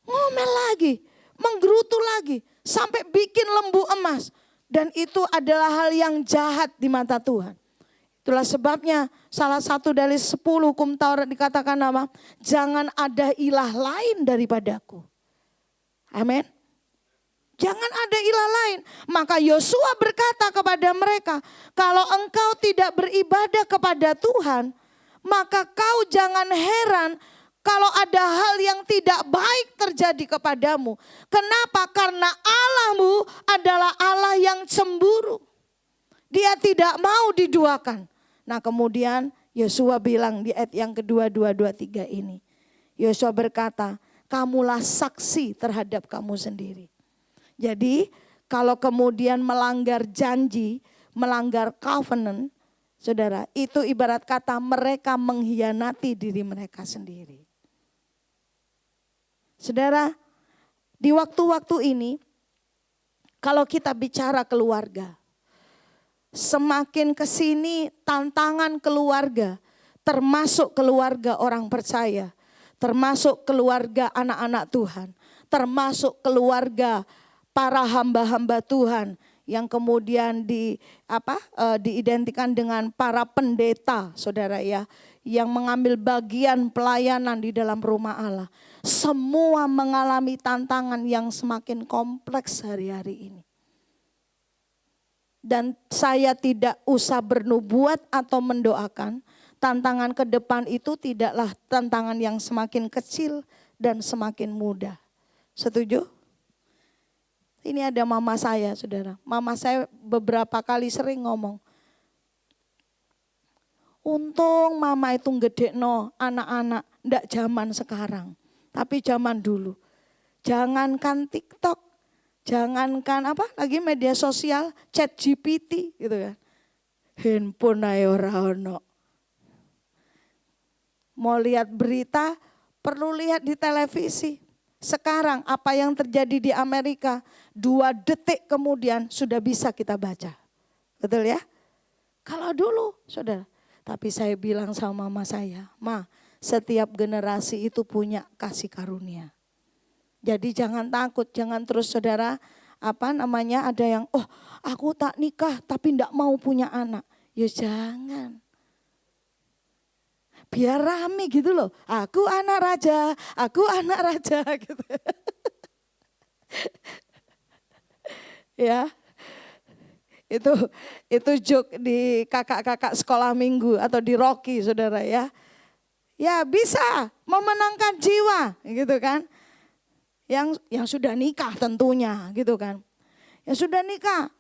ngomel lagi, menggerutu lagi. Sampai bikin lembu emas. Dan itu adalah hal yang jahat di mata Tuhan. Itulah sebabnya salah satu dari 10 hukum Taurat dikatakan apa? Jangan ada ilah lain daripadaku. Amin. Jangan ada ilah lain. Maka Yosua berkata kepada mereka, kalau engkau tidak beribadah kepada Tuhan, maka kau jangan heran kalau ada hal yang tidak baik terjadi kepadamu. Kenapa? Karena Allahmu adalah Allah yang cemburu. Dia tidak mau diduakan. Nah kemudian Yosua bilang di ayat yang kedua 223 ini. Yosua berkata, kamulah saksi terhadap kamu sendiri. Jadi kalau kemudian melanggar janji, melanggar covenant, saudara, itu ibarat kata mereka mengkhianati diri mereka sendiri. Saudara, di waktu-waktu ini, kalau kita bicara keluarga, semakin kesini tantangan keluarga, termasuk keluarga orang percaya, termasuk keluarga anak-anak Tuhan, termasuk keluarga para hamba-hamba Tuhan yang kemudian diidentikan dengan para pendeta, saudara ya, yang mengambil bagian pelayanan di dalam rumah Allah. Semua mengalami tantangan yang semakin kompleks hari-hari ini. Dan saya tidak usah bernubuat atau mendoakan, tantangan ke depan itu tidaklah tantangan yang semakin kecil dan semakin mudah. Setuju? Ini ada mama saya, saudara. Mama saya beberapa kali sering ngomong, untung mama itu ngedekno anak-anak, ndak zaman sekarang, tapi zaman dulu. Jangankan TikTok, jangankan media sosial, chat GPT gitu kan. Handphone ae ora ono. Mau lihat berita, perlu lihat di televisi. Sekarang apa yang terjadi di Amerika, 2 detik kemudian sudah bisa kita baca. Betul ya? Kalau dulu, saudara. Tapi saya bilang sama mama saya, Ma, setiap generasi itu punya kasih karunia. Jadi jangan takut, jangan terus saudara, ada yang, oh aku tak nikah tapi enggak mau punya anak. Ya jangan. Biar rame gitu loh, aku anak raja gitu. Ya, itu joke di kakak-kakak sekolah minggu atau di Rocky saudara ya. Ya bisa memenangkan jiwa gitu kan. Yang sudah nikah tentunya gitu kan. Yang sudah nikah,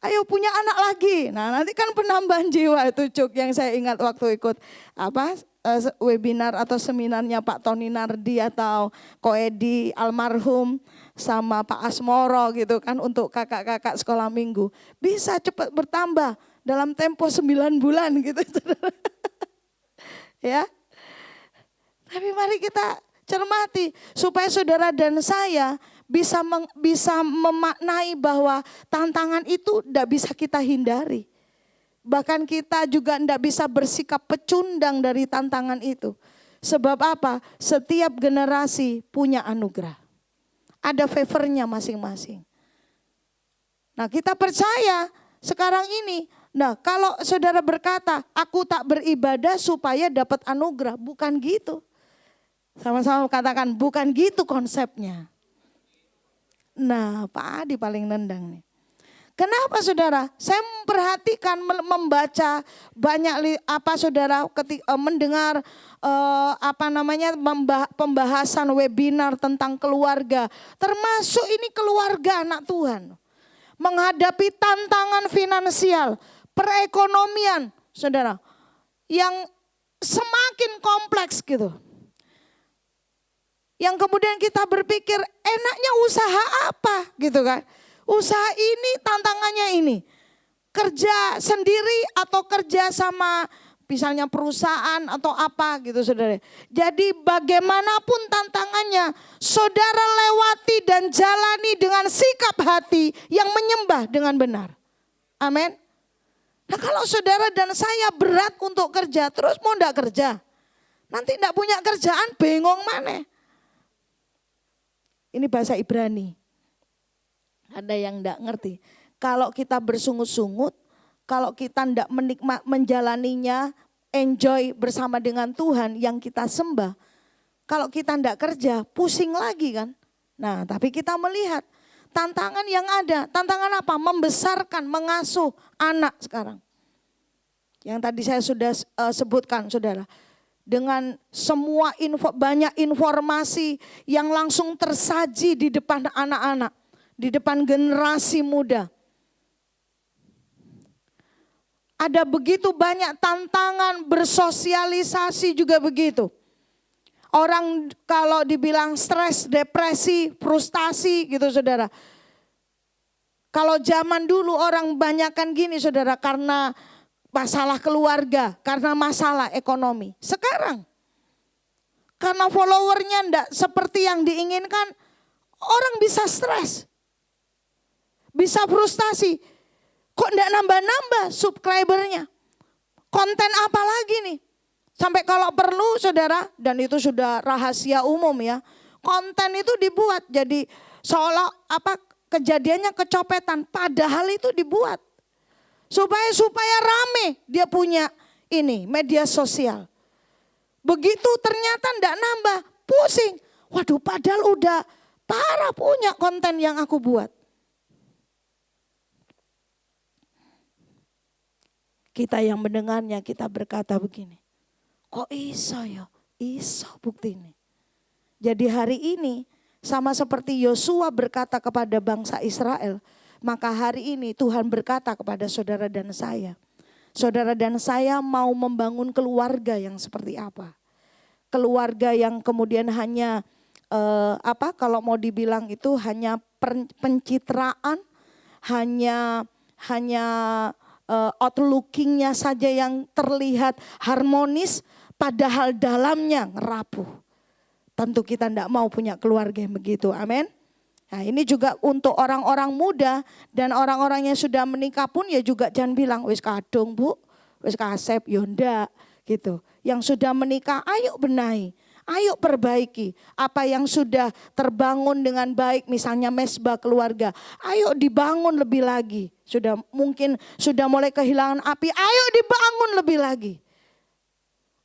ayo punya anak lagi. Nah nanti kan penambahan jiwa, itu joke yang saya ingat waktu ikut webinar atau seminarnya Pak Tony Nardi atau Ko Edi almarhum sama Pak Asmoro gitu kan, untuk kakak-kakak sekolah minggu. Bisa cepat bertambah dalam tempo 9 bulan gitu. Ya. Tapi mari kita cermati supaya saudara dan saya bisa memaknai bahwa tantangan itu tidak bisa kita hindari. Bahkan kita juga tidak bisa bersikap pecundang dari tantangan itu. Sebab apa? Setiap generasi punya anugerah. Ada favornya masing-masing. Nah kita percaya sekarang ini Nah, kalau saudara berkata, aku tak beribadah supaya dapat anugerah, bukan gitu. Sama-sama katakan, bukan gitu konsepnya. Nah, Pak Adi paling nendang nih. Kenapa saudara? Saya memperhatikan membaca banyak saudara ketika mendengar pembahasan webinar tentang keluarga, termasuk ini keluarga anak Tuhan. Menghadapi tantangan finansial, perekonomian, saudara, yang semakin kompleks gitu. Yang kemudian kita berpikir enaknya usaha apa gitu kan. Usaha ini tantangannya ini. Kerja sendiri atau kerja sama misalnya perusahaan atau apa gitu saudara. Jadi bagaimanapun tantangannya, saudara lewati dan jalani dengan sikap hati yang menyembah dengan benar. Amin. Nah kalau saudara dan saya berat untuk kerja, terus mau enggak kerja? Nanti enggak punya kerjaan, bengong mana? Ini bahasa Ibrani. Ada yang enggak ngerti. Kalau kita bersungut-sungut, kalau kita enggak menjalaninya, enjoy bersama dengan Tuhan yang kita sembah. Kalau kita enggak kerja, pusing lagi kan. Nah tapi kita melihat tantangan yang ada. Tantangan apa? Membesarkan, mengasuh anak sekarang. Yang tadi saya sudah sebutkan saudara. Dengan semua banyak informasi yang langsung tersaji di depan anak-anak. Di depan generasi muda. Ada begitu banyak tantangan, bersosialisasi juga begitu. Orang kalau dibilang stres, depresi, frustasi gitu saudara. Kalau zaman dulu orang banyakkan gini saudara, karena masalah keluarga, karena masalah ekonomi. Sekarang karena followernya enggak seperti yang diinginkan, orang bisa stres. Bisa frustasi. Kok enggak nambah-nambah subscribernya? Konten apa lagi nih? Sampai kalau perlu saudara, dan itu sudah rahasia umum ya. Konten itu dibuat jadi seolah kejadiannya kecopetan. Padahal itu dibuat. Supaya rame dia punya ini media sosial. Begitu ternyata enggak nambah, pusing. Waduh padahal udah parah punya konten yang aku buat. Kita yang mendengarnya kita berkata begini. Kok iso ya? Iso bukti ini. Jadi hari ini sama seperti Yosua berkata kepada bangsa Israel. Maka hari ini Tuhan berkata kepada saudara dan saya. Saudara dan saya mau membangun keluarga yang seperti apa? Keluarga yang kemudian hanya kalau mau dibilang itu hanya pencitraan, hanya outlooking-nya saja yang terlihat harmonis, padahal dalamnya rapuh. Tentu kita tidak mau punya keluarga yang begitu, amin. Nah ini juga untuk orang-orang muda dan orang-orang yang sudah menikah pun ya juga jangan bilang, wis kadung bu, wis kasep, yonda gitu. Yang sudah menikah ayo benahi, ayo perbaiki. Apa yang sudah terbangun dengan baik misalnya mesbah keluarga, ayo dibangun lebih lagi. Mungkin sudah mulai kehilangan api, ayo dibangun lebih lagi.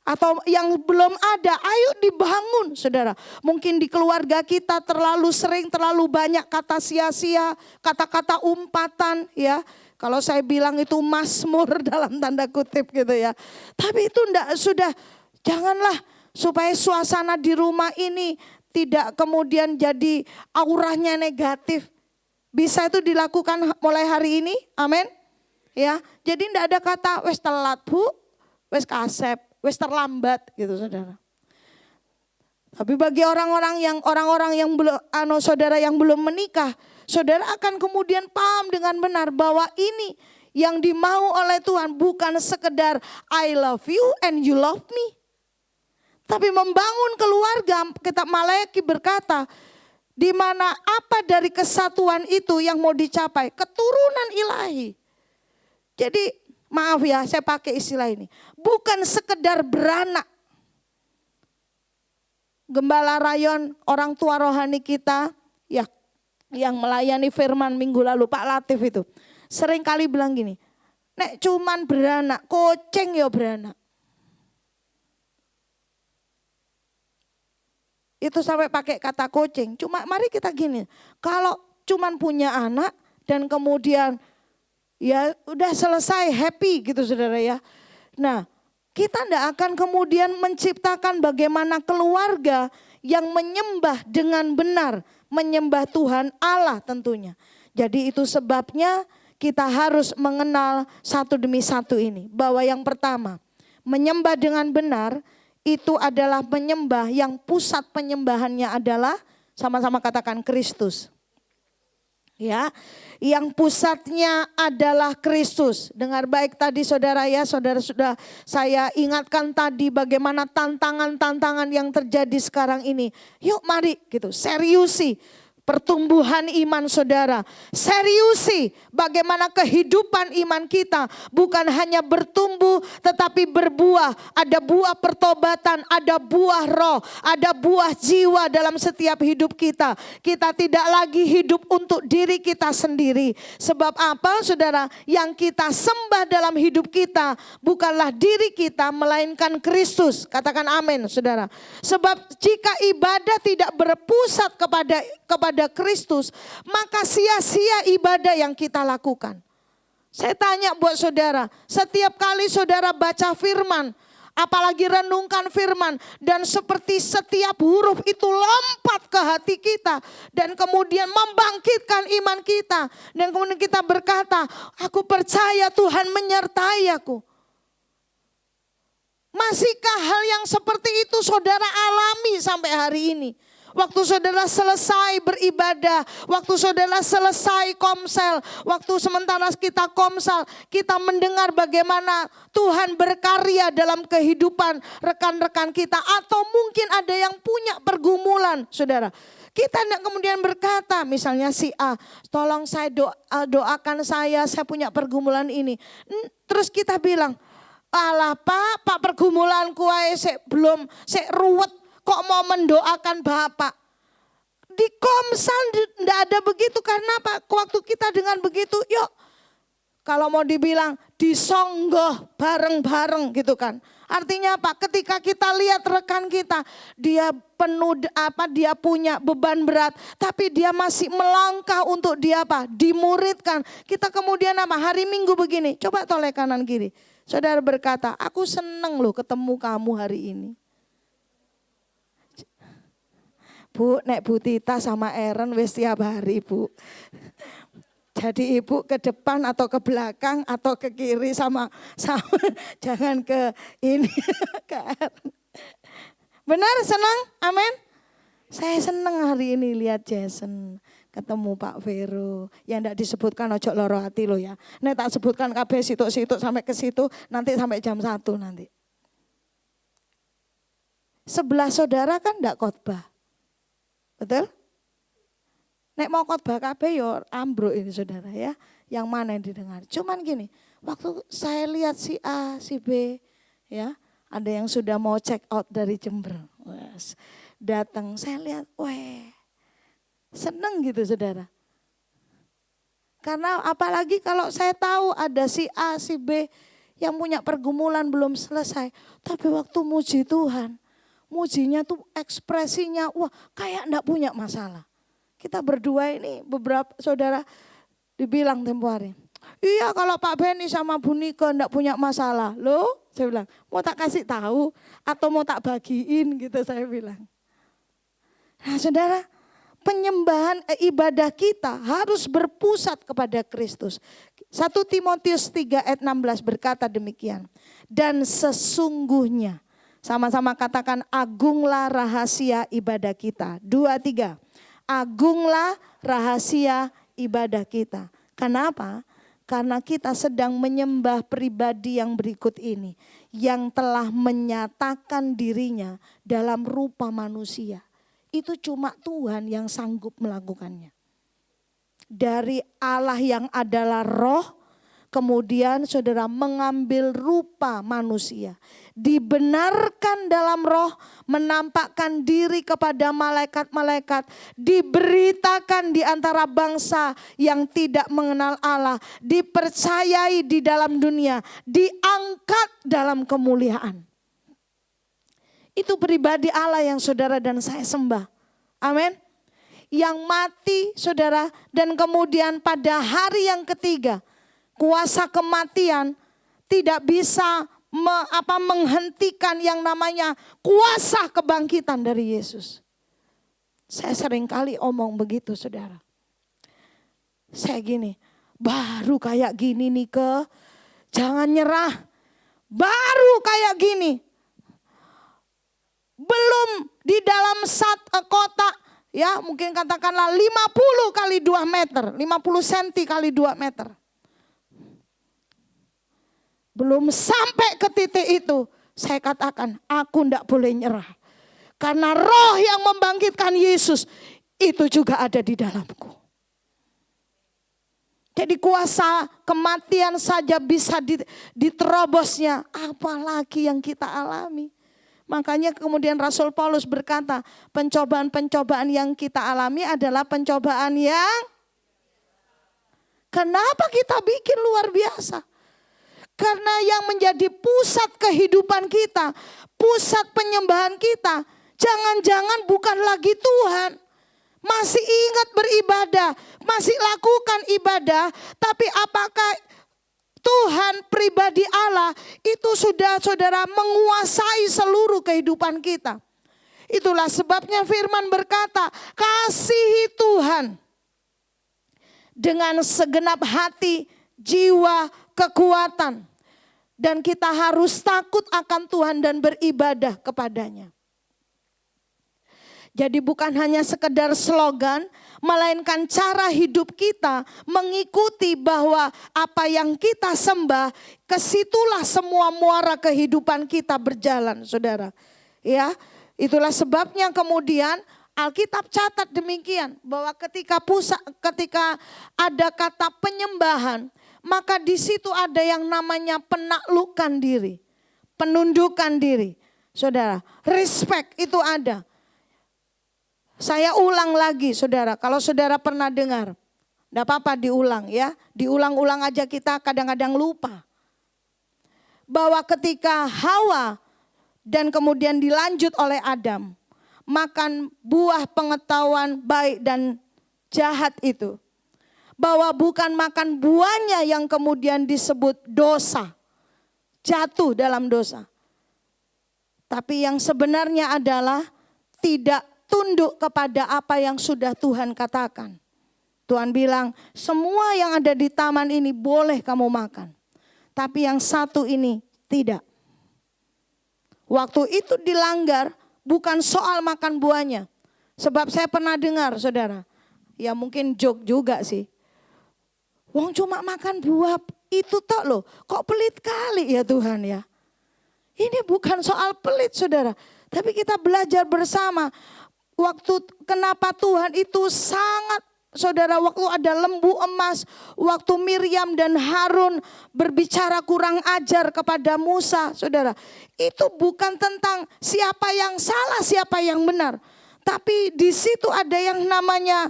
Atau yang belum ada, ayo dibangun saudara. Mungkin di keluarga kita terlalu sering, terlalu banyak kata sia-sia, kata-kata umpatan ya. Kalau saya bilang itu mazmur dalam tanda kutip gitu ya. Tapi itu janganlah supaya suasana di rumah ini tidak kemudian jadi auranya negatif. Bisa itu dilakukan mulai hari ini, amin. Ya, jadi tidak ada kata wes telat bu, wes kasep, wes terlambat gitu saudara. Tapi bagi orang-orang yang belum saudara yang belum menikah, saudara akan kemudian paham dengan benar bahwa ini yang dimau oleh Tuhan bukan sekedar I love you and you love me. Tapi membangun keluarga, kitab Maleakhi berkata, di mana apa dari kesatuan itu yang mau dicapai? Keturunan ilahi. Jadi maaf ya saya pakai istilah ini. Bukan sekedar beranak. Gembala rayon orang tua rohani kita ya yang melayani firman minggu lalu Pak Latif itu. Sering kali bilang gini. Nek cuman beranak, kucing ya beranak. Itu sampai pakai kata kucing. Cuma mari kita gini, kalau cuman punya anak dan kemudian ya udah selesai, happy gitu saudara ya. Nah, kita tidak akan kemudian menciptakan bagaimana keluarga yang menyembah dengan benar, menyembah Tuhan Allah tentunya. Jadi itu sebabnya kita harus mengenal satu demi satu ini. Bahwa yang pertama, menyembah dengan benar itu adalah menyembah yang pusat penyembahannya adalah, sama-sama katakan, Kristus. Ya, yang pusatnya adalah Kristus. Dengar baik tadi saudara ya, saudara sudah saya ingatkan tadi bagaimana tantangan-tantangan yang terjadi sekarang ini. Yuk mari gitu, seriusi pertumbuhan iman saudara. Seriusi bagaimana kehidupan iman kita bukan hanya bertumbuh tetapi berbuah. Ada buah pertobatan, ada buah roh, ada buah jiwa dalam setiap hidup kita. Kita tidak lagi hidup untuk diri kita sendiri. Sebab apa saudara? Yang kita sembah dalam hidup kita bukanlah diri kita melainkan Kristus. Katakan amin saudara. Sebab jika ibadah tidak berpusat kepada Kristus, maka sia-sia ibadah yang kita lakukan. Saya tanya buat saudara, setiap kali saudara baca firman, apalagi renungkan firman, dan seperti setiap huruf itu lompat ke hati kita, dan kemudian membangkitkan iman kita, dan kemudian kita berkata, aku percaya Tuhan menyertai aku. Masihkah hal yang seperti itu saudara alami sampai hari ini? Waktu saudara selesai beribadah, waktu saudara selesai komsel, waktu sementara kita komsel, kita mendengar bagaimana Tuhan berkarya dalam kehidupan rekan-rekan kita. Atau mungkin ada yang punya pergumulan saudara. Kita tidak kemudian berkata, misalnya si A, tolong saya doakan saya punya pergumulan ini. Terus kita bilang, alah Pak pergumulanku belum ruwet. Kok mau mendoakan Bapak? Di komsel tidak ada begitu, karena apa? Waktu kita dengan begitu, yuk kalau mau dibilang disonggoh bareng-bareng gitu kan. Artinya apa? Ketika kita lihat rekan kita, dia penuh dia punya beban berat, tapi dia masih melangkah untuk dia dimuridkan. Kita kemudian hari Minggu begini, coba toleh kanan kiri. Saudara berkata, aku seneng loh ketemu kamu hari ini. Bu, nek Bu Tita sama Aaron wis tiap hari Bu. Jadi ibu ke depan atau ke belakang atau ke kiri sama jangan ke ini ke Aaron. Benar senang? Amin. Saya senang hari ini lihat Jason ketemu Pak Vero. Yang tidak disebutkan ojo loro hati lo ya. Nek tak sebutkan kabeh situk-situk sampai ke situ nanti sampai jam 1 nanti. Sebelah saudara kan tidak khotbah. Betul? Nek mau khotbah kabeh yo ambruk ini saudara ya. Yang mana yang didengar? Cuman gini, waktu saya lihat si A, si B ya, ada yang sudah mau check out dari Jember. Datang, saya lihat, seneng gitu saudara. Karena apalagi kalau saya tahu ada si A, si B yang punya pergumulan belum selesai. Tapi waktu muji Tuhan, mujinya tuh ekspresinya, wah kayak enggak punya masalah. Kita berdua ini beberapa saudara dibilang tempo hari. Iya kalau Pak Benny sama Bu Niko enggak punya masalah. Loh saya bilang mau tak kasih tahu atau mau tak bagiin gitu saya bilang. Nah saudara penyembahan ibadah kita harus berpusat kepada Kristus. 1 Timotius 3 ayat 16 berkata demikian. Dan sesungguhnya. Sama-sama katakan agunglah rahasia ibadah kita. 2, 3. Agunglah rahasia ibadah kita. Kenapa? Karena kita sedang menyembah pribadi yang berikut ini. Yang telah menyatakan dirinya dalam rupa manusia. Itu cuma Tuhan yang sanggup melakukannya. Dari Allah yang adalah roh. kemudian saudara mengambil rupa manusia. Dibenarkan dalam roh, menampakkan diri kepada malaikat-malaikat, diberitakan di antara bangsa yang tidak mengenal Allah, dipercayai di dalam dunia, diangkat dalam kemuliaan. Itu pribadi Allah yang saudara dan saya sembah. Amin. Yang mati saudara, dan kemudian pada hari yang ketiga kuasa kematian tidak bisa menghentikan yang namanya kuasa kebangkitan dari Yesus. Saya sering kali omong begitu saudara. Saya gini, baru kayak gini nih jangan nyerah. Baru kayak gini. Belum di dalam kotak, ya mungkin katakanlah 50 kali 2 meter, 50 senti kali 2 meter. Belum sampai ke titik itu, saya katakan aku tidak boleh nyerah. Karena roh yang membangkitkan Yesus itu juga ada di dalamku. Jadi kuasa kematian saja bisa diterobosnya, apalagi yang kita alami. Makanya kemudian Rasul Paulus berkata, pencobaan-pencobaan yang kita alami adalah pencobaan yang kenapa kita bikin luar biasa? Karena yang menjadi pusat kehidupan kita, pusat penyembahan kita, jangan-jangan bukan lagi Tuhan. Masih ingat beribadah, masih lakukan ibadah, tapi apakah Tuhan pribadi Allah itu sudah saudara menguasai seluruh kehidupan kita? Itulah sebabnya firman berkata, kasihi Tuhan dengan segenap hati, jiwa, kekuatan. Dan kita harus takut akan Tuhan dan beribadah kepadanya. Jadi bukan hanya sekedar slogan, melainkan cara hidup kita mengikuti bahwa apa yang kita sembah, kesitulah semua muara kehidupan kita berjalan, saudara. Ya, itulah sebabnya kemudian Alkitab catat demikian, bahwa ketika ada kata penyembahan, maka di situ ada yang namanya penaklukan diri, penundukan diri. Saudara, respect itu ada. Saya ulang lagi saudara, kalau saudara pernah dengar, tidak apa-apa diulang ya. Diulang-ulang aja kita kadang-kadang lupa. Bahwa ketika Hawa dan kemudian dilanjut oleh Adam, makan buah pengetahuan baik dan jahat itu. Bahwa bukan makan buahnya yang kemudian disebut dosa, jatuh dalam dosa. Tapi yang sebenarnya adalah tidak tunduk kepada apa yang sudah Tuhan katakan. Tuhan bilang, semua yang ada di taman ini boleh kamu makan. Tapi yang satu ini tidak. Waktu itu dilanggar bukan soal makan buahnya. Sebab saya pernah dengar saudara, ya mungkin joke juga sih. Wong cuma makan buah itu tok loh, kok pelit kali ya Tuhan ya. Ini bukan soal pelit saudara, tapi kita belajar bersama. Waktu kenapa Tuhan itu sangat saudara, waktu ada lembu emas, waktu Miriam dan Harun berbicara kurang ajar kepada Musa, saudara. Itu bukan tentang siapa yang salah, siapa yang benar. Tapi di situ ada yang namanya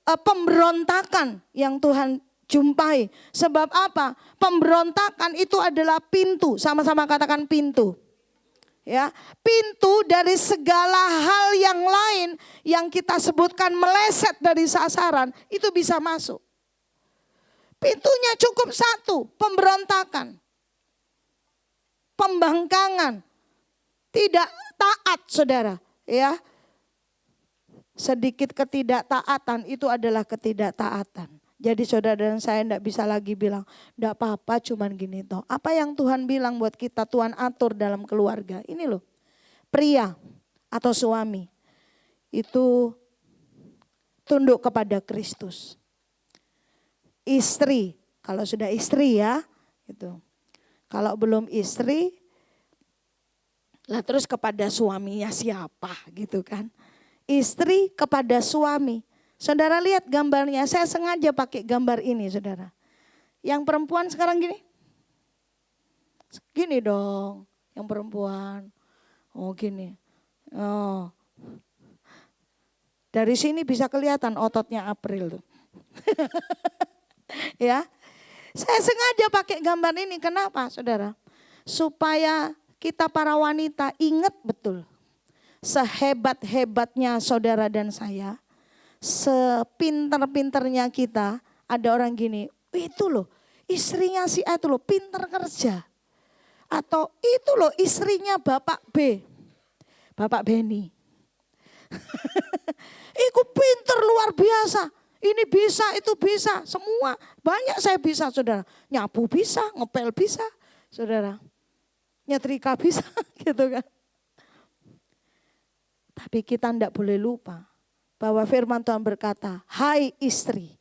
pemberontakan yang Tuhan jumpai. Sebab apa? Pemberontakan itu adalah pintu, sama-sama katakan pintu. Ya, pintu dari segala hal yang lain yang kita sebutkan meleset dari sasaran itu bisa masuk. Pintunya cukup satu, pemberontakan, pembangkangan, tidak taat saudara. Ya, sedikit ketidaktaatan itu adalah ketidaktaatan. Jadi saudara dan saya tidak bisa lagi bilang, tidak apa-apa cuman gini toh. Apa yang Tuhan bilang buat kita, Tuhan atur dalam keluarga. Ini loh, pria atau suami itu tunduk kepada Kristus. Istri, kalau sudah istri ya, gitu. Kalau belum istri, lah terus kepada suaminya siapa gitu kan. Istri kepada suami. Saudara lihat gambarnya, saya sengaja pakai gambar ini saudara. Yang perempuan sekarang gini. Gini dong, yang perempuan. Oh gini. Oh. Dari sini bisa kelihatan ototnya April tuh. Ya. Saya sengaja pakai gambar ini. Kenapa, Saudara? Supaya kita para wanita ingat betul. Sehebat-hebatnya saudara dan saya, sepinter-pinternya kita, ada orang gini, itu loh istrinya si A itu loh pinter kerja. Atau itu loh istrinya Bapak B, Bapak Beni. Iku pinter luar biasa, ini bisa, itu bisa, semua banyak saya bisa saudara. Nyapu bisa, ngepel bisa saudara. Nyetrika bisa gitu kan. Tapi kita tidak boleh lupa bahwa firman Tuhan berkata, hai istri,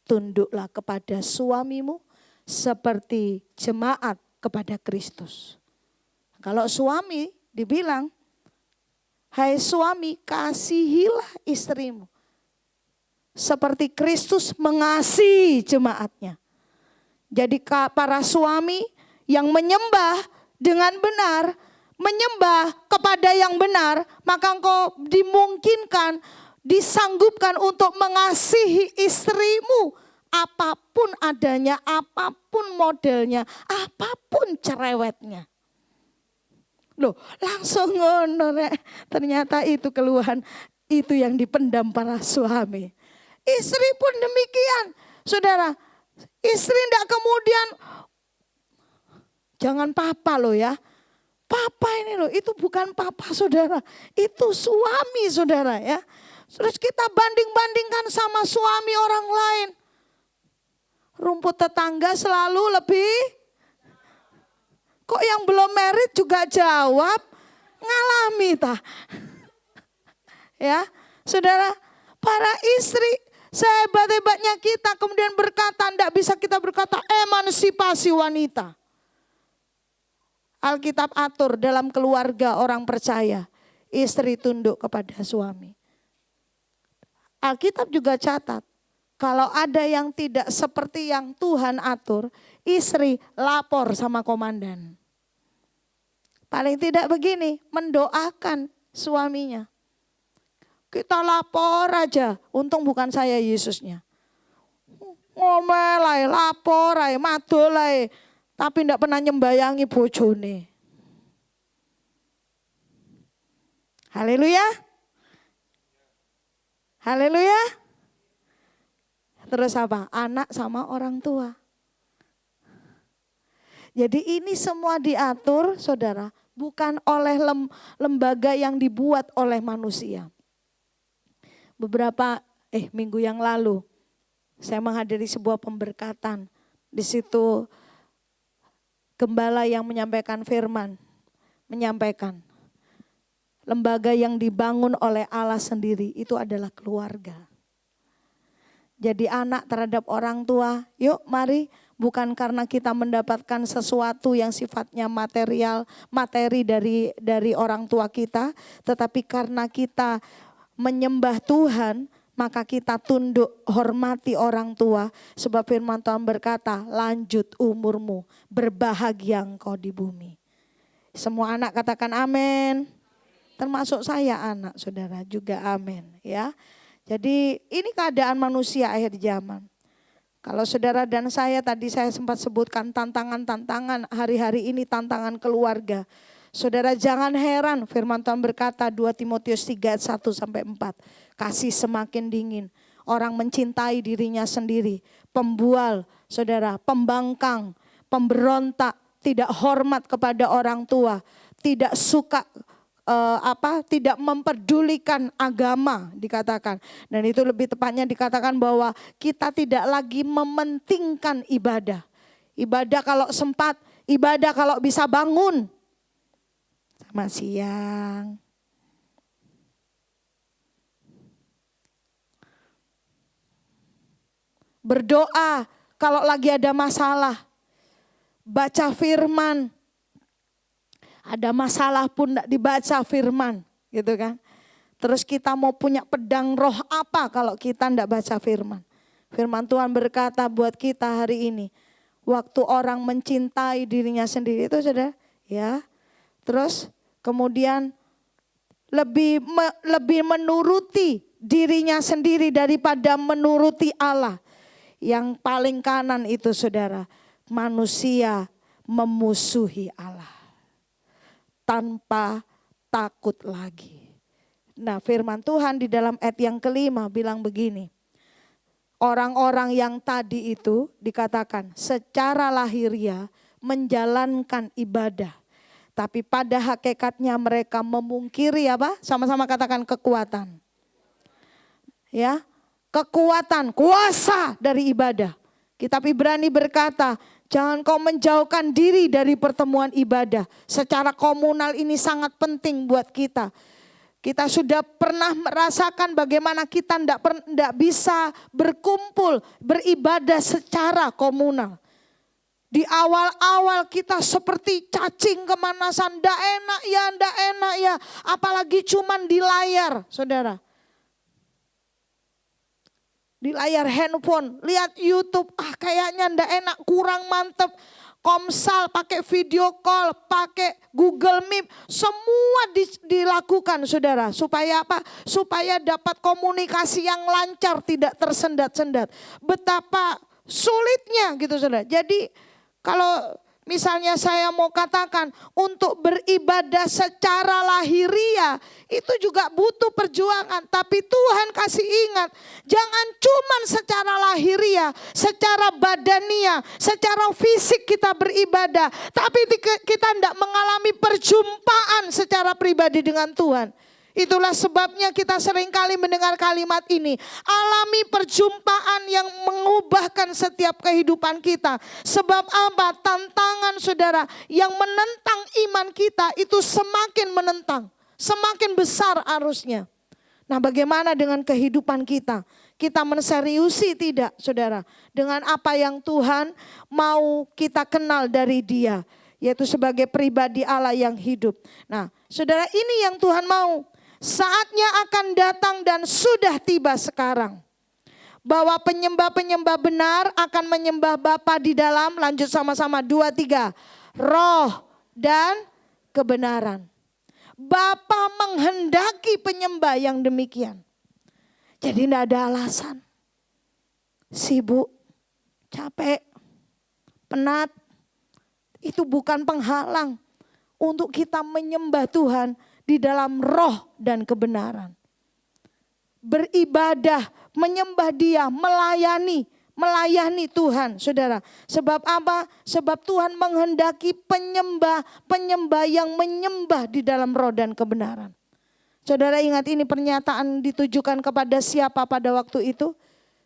tunduklah kepada suamimu seperti jemaat kepada Kristus. Kalau suami dibilang, hai suami kasihilah istrimu. Seperti Kristus mengasihi jemaatnya. Jadi para suami yang menyembah dengan benar, menyembah kepada yang benar, maka engkau dimungkinkan, disanggupkan untuk mengasihi istrimu. Apapun adanya, apapun modelnya, apapun cerewetnya. Loh langsung ngono rek. Ternyata itu keluhan, itu yang dipendam para suami. Istri pun demikian. Saudara, istri tidak kemudian, jangan papa loh ya. Papa ini loh, itu bukan papa saudara, itu suami saudara ya. Terus kita banding-bandingkan sama suami orang lain. Rumput tetangga selalu lebih, kok yang belum married juga jawab, ngalami tah. Ya, saudara, para istri sehebat-hebatnya kita kemudian berkata, tidak bisa kita berkata emansipasi wanita. Alkitab atur dalam keluarga orang percaya, istri tunduk kepada suami. Alkitab juga catat, kalau ada yang tidak seperti yang Tuhan atur, istri lapor sama komandan. Paling tidak begini, mendoakan suaminya. Kita lapor aja, untung bukan saya Yesusnya. Ngomelai, lapor aja, madolai. Tapi tidak pernah nyembayangi bojone. Haleluya. Haleluya. Terus apa? Anak sama orang tua. Jadi ini semua diatur saudara, bukan oleh lembaga yang dibuat oleh manusia. Beberapa minggu yang lalu saya menghadiri sebuah pemberkatan. Di situ gembala yang menyampaikan firman, menyampaikan lembaga yang dibangun oleh Allah sendiri itu adalah keluarga. Jadi anak terhadap orang tua, yuk mari, bukan karena kita mendapatkan sesuatu yang sifatnya material, materi dari orang tua kita, tetapi karena kita menyembah Tuhan, maka kita tunduk, hormati orang tua. Sebab firman Tuhan berkata, lanjut umurmu, berbahagia engkau di bumi. Semua anak katakan amin. Termasuk saya anak saudara juga amin ya. Jadi ini keadaan manusia akhir zaman. Kalau saudara dan saya tadi saya sempat sebutkan tantangan-tantangan hari-hari ini, tantangan keluarga. Saudara jangan heran firman Tuhan berkata 2 Timotius 3 ayat 1-4. Kasih semakin dingin. Orang mencintai dirinya sendiri. Pembual, saudara, pembangkang, pemberontak, tidak hormat kepada orang tua. Tidak suka, tidak memperdulikan agama dikatakan. Dan itu lebih tepatnya dikatakan bahwa kita tidak lagi mementingkan ibadah. Ibadah kalau sempat, ibadah kalau bisa bangun. Selamat siang. Berdoa kalau lagi ada masalah. Baca firman. Ada masalah pun tidak dibaca firman. Gitu kan. Terus kita mau punya pedang roh apa kalau kita tidak baca firman. Firman Tuhan berkata buat kita hari ini. waktu orang mencintai dirinya sendiri itu saudara, ya. Terus kemudian lebih menuruti dirinya sendiri daripada menuruti Allah. Yang paling kanan itu saudara, manusia memusuhi Allah tanpa takut lagi. Nah, firman Tuhan di dalam ayat yang kelima bilang begini. Orang-orang yang tadi itu dikatakan secara lahiriah menjalankan ibadah. Tapi pada hakikatnya mereka memungkiri apa? Sama-sama katakan kekuatan. Ya, kekuatan, kuasa dari ibadah. Kitab Ibrani berkata, jangan kau menjauhkan diri dari pertemuan ibadah. Secara komunal ini sangat penting buat kita. Kita sudah pernah merasakan bagaimana kita tidak bisa berkumpul, beribadah secara komunal. Di awal-awal kita seperti cacing kemanasan, ndak enak ya. Apalagi cuman di layar, saudara. Di layar handphone, lihat YouTube, kayaknya ndak enak, kurang mantep. Komsal, pakai video call, pakai Google Meet, semua dilakukan saudara. Supaya apa? Supaya dapat komunikasi yang lancar, tidak tersendat-sendat. Betapa sulitnya gitu saudara. Jadi kalau misalnya saya mau katakan untuk beribadah secara lahiriah itu juga butuh perjuangan. Tapi Tuhan kasih ingat, jangan cuman secara lahiriah, secara badania, secara fisik kita beribadah. Tapi kita tidak mengalami perjumpaan secara pribadi dengan Tuhan. Itulah sebabnya kita seringkali mendengar kalimat ini. Alami perjumpaan yang mengubahkan setiap kehidupan kita. Sebab apa? Tantangan saudara yang menentang iman kita itu semakin menentang. Semakin besar arusnya. Nah, bagaimana dengan kehidupan kita? Kita menseriusi tidak saudara? Dengan apa yang Tuhan mau kita kenal dari Dia. Yaitu sebagai pribadi Allah yang hidup. Nah saudara, ini yang Tuhan mau. Saatnya akan datang dan sudah tiba sekarang. Bahwa penyembah-penyembah benar akan menyembah Bapa di dalam, lanjut sama-sama 2, 3. Roh dan kebenaran. Bapa menghendaki penyembah yang demikian. Jadi tidak ada alasan. Sibuk, capek, penat. Itu bukan penghalang untuk kita menyembah Tuhan di dalam roh dan kebenaran. Beribadah, menyembah Dia, melayani Tuhan, saudara. Sebab apa? Sebab Tuhan menghendaki penyembah yang menyembah di dalam roh dan kebenaran. Saudara ingat ini pernyataan ditujukan kepada siapa pada waktu itu?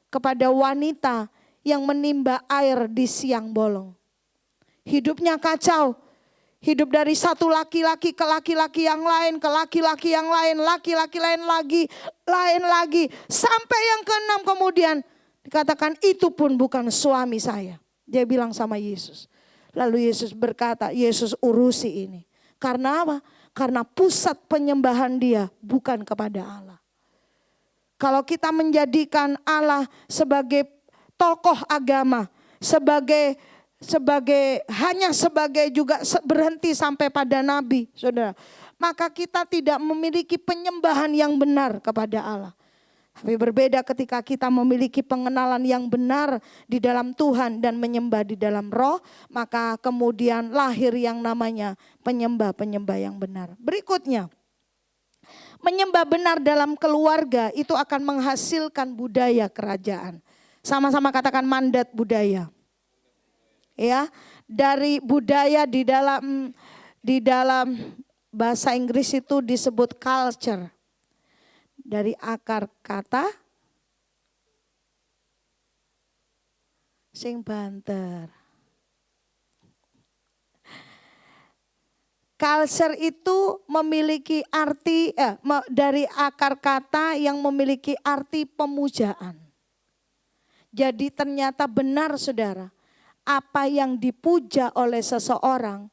Kepada wanita yang menimba air di siang bolong. Hidupnya kacau. Hidup dari satu laki-laki ke laki-laki yang lain, ke laki-laki yang lain, laki-laki lain lagi. Sampai yang ke-6 kemudian dikatakan itu pun bukan suami saya. Dia bilang sama Yesus. Lalu Yesus berkata, Yesus urusi ini. Karena apa? Karena pusat penyembahan dia bukan kepada Allah. Kalau kita menjadikan Allah sebagai tokoh agama, hanya sebagai juga berhenti sampai pada nabi, saudara. Maka kita tidak memiliki penyembahan yang benar kepada Allah. Tapi berbeda ketika kita memiliki pengenalan yang benar di dalam Tuhan dan menyembah di dalam roh, maka kemudian lahir yang namanya penyembah-penyembah yang benar. Berikutnya, menyembah benar dalam keluarga itu akan menghasilkan budaya kerajaan. Sama-sama katakan mandat budaya. Ya, dari budaya di dalam bahasa Inggris itu disebut culture. Dari akar kata sing banter. Culture itu memiliki arti dari akar kata yang memiliki arti pemujaan. Jadi ternyata benar saudara. Apa yang dipuja oleh seseorang,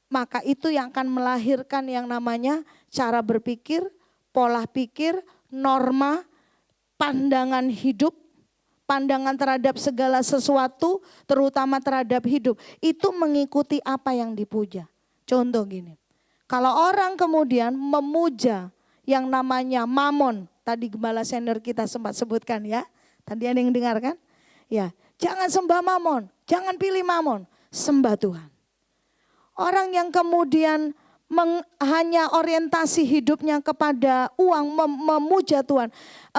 maka itu yang akan melahirkan yang namanya cara berpikir, pola pikir, norma, pandangan hidup, pandangan terhadap segala sesuatu, terutama terhadap hidup, itu mengikuti apa yang dipuja. Contoh gini, kalau orang kemudian memuja yang namanya mamon, tadi gembala senior kita sempat sebutkan ya, tadi ada yang dengar kan? Ya, jangan sembah mamon, jangan pilih mamon, sembah Tuhan. Orang yang kemudian hanya orientasi hidupnya kepada uang, memuja Tuhan,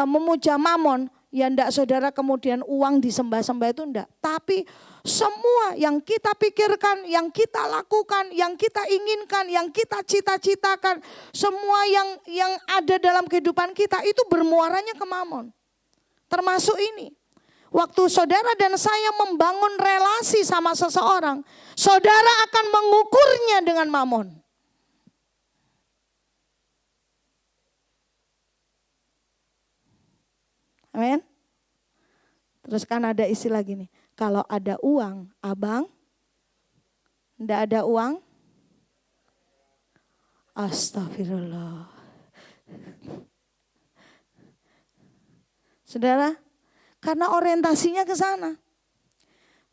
memuja mamon, ya enggak saudara kemudian uang disembah-sembah itu enggak. Tapi semua yang kita pikirkan, yang kita lakukan, yang kita inginkan, yang kita cita-citakan, semua yang ada dalam kehidupan kita itu bermuaranya ke mamon. Termasuk ini. Waktu saudara dan saya membangun relasi sama seseorang, saudara akan mengukurnya dengan mamon. Amin. Terus kan ada istilah gini, kalau ada uang, abang, enggak ada uang, astagfirullah. Saudara, karena orientasinya ke sana.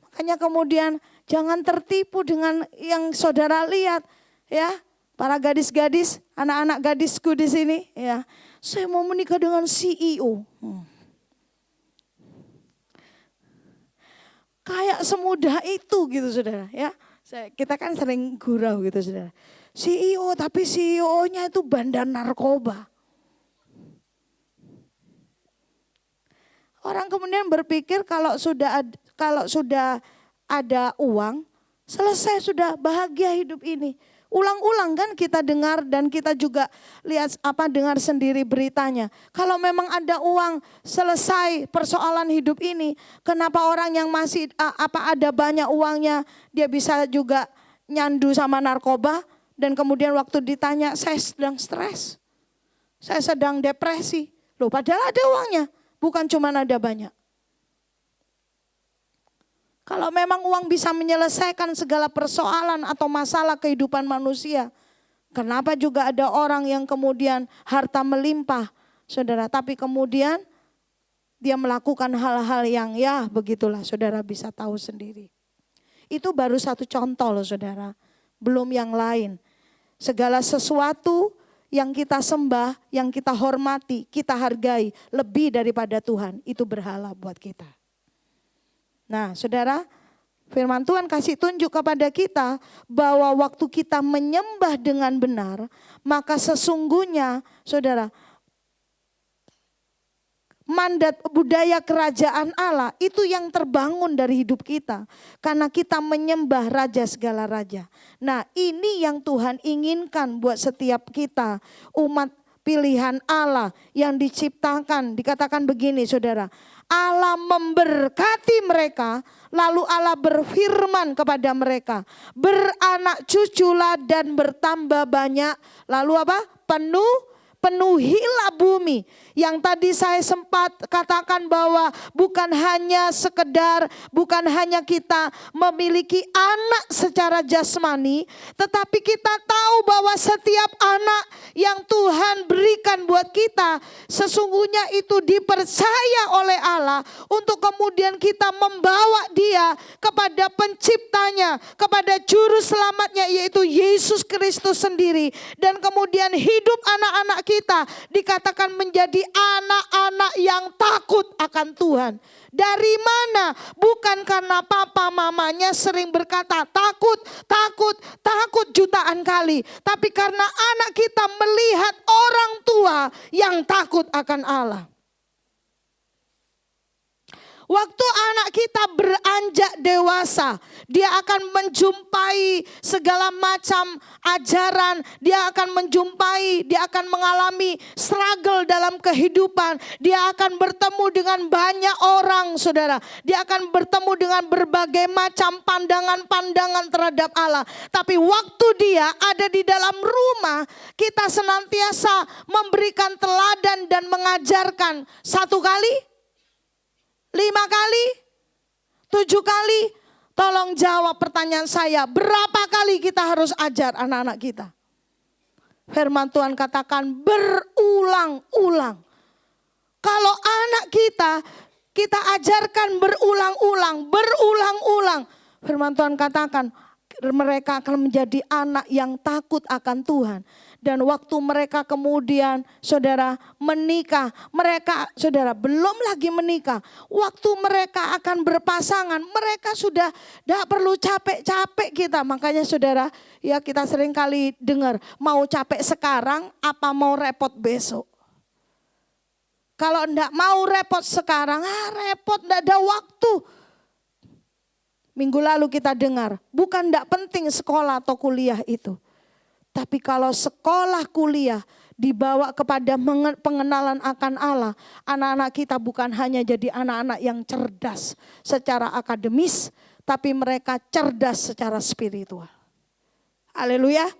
Makanya kemudian jangan tertipu dengan yang saudara lihat, ya, para gadis-gadis, anak-anak gadisku di sini, ya. Saya mau menikah dengan CEO. Kayak semudah itu gitu saudara ya. Kita kan sering gurau gitu saudara. CEO tapi CEO-nya itu bandar narkoba. Orang kemudian berpikir kalau sudah ada uang, selesai sudah bahagia hidup ini. Ulang-ulang kan kita dengar dan kita juga lihat dengar sendiri beritanya. Kalau memang ada uang selesai persoalan hidup ini, kenapa orang yang masih ada banyak uangnya dia bisa juga nyandu sama narkoba dan kemudian waktu ditanya saya sedang stres, saya sedang depresi. Loh padahal ada uangnya, bukan cuma ada banyak. Kalau memang uang bisa menyelesaikan segala persoalan atau masalah kehidupan manusia, kenapa juga ada orang yang kemudian harta melimpah, saudara, tapi kemudian dia melakukan hal-hal yang ya begitulah, saudara bisa tahu sendiri. Itu baru satu contoh loh saudara, belum yang lain. Segala sesuatu yang kita sembah, yang kita hormati, kita hargai lebih daripada Tuhan, itu berhala buat kita. Nah saudara, firman Tuhan kasih tunjuk kepada kita bahwa waktu kita menyembah dengan benar, maka sesungguhnya saudara, mandat budaya kerajaan Allah itu yang terbangun dari hidup kita. Karena kita menyembah Raja segala raja. Nah ini yang Tuhan inginkan buat setiap kita, umat pilihan Allah yang diciptakan. Dikatakan begini saudara, Allah memberkati mereka, lalu Allah berfirman kepada mereka, beranak cuculah dan bertambah banyak, lalu apa? Penuhilah bumi. Yang tadi saya sempat katakan bahwa bukan hanya sekedar, bukan hanya kita memiliki anak secara jasmani, tetapi kita tahu bahwa setiap anak yang Tuhan berikan buat kita, sesungguhnya itu dipercaya oleh Allah untuk kemudian kita membawa dia kepada penciptanya, kepada juru selamatnya yaitu Yesus Kristus sendiri. Dan kemudian hidup anak-anak kita dikatakan menjadi anak-anak yang takut akan Tuhan. Dari mana? Bukan karena papa mamanya sering berkata takut, takut, takut jutaan kali. Tapi karena anak kita melihat orang tua yang takut akan Allah. Waktu anak kita beranjak dewasa, dia akan menjumpai segala macam ajaran, dia akan mengalami struggle dalam kehidupan, dia akan bertemu dengan banyak orang saudara, dia akan bertemu dengan berbagai macam pandangan-pandangan terhadap Allah. Tapi waktu dia ada di dalam rumah, kita senantiasa memberikan teladan dan mengajarkan 1 kali, 5 kali, 7 kali. Tolong jawab pertanyaan saya, berapa kali kita harus ajar anak-anak kita? Firman Tuhan katakan berulang-ulang. Kalau anak kita kita ajarkan berulang-ulang. Firman Tuhan katakan mereka akan menjadi anak yang takut akan Tuhan. Dan waktu mereka kemudian saudara menikah, mereka saudara belum lagi menikah. Waktu mereka akan berpasangan, mereka sudah tidak perlu capek-capek kita. Makanya saudara, ya kita sering kali dengar, mau capek sekarang apa mau repot besok. Kalau enggak mau repot sekarang, repot, enggak ada waktu. Minggu lalu kita dengar, bukan enggak penting sekolah atau kuliah itu. Tapi kalau sekolah kuliah dibawa kepada pengenalan akan Allah, anak-anak kita bukan hanya jadi anak-anak yang cerdas secara akademis, tapi mereka cerdas secara spiritual. Haleluya.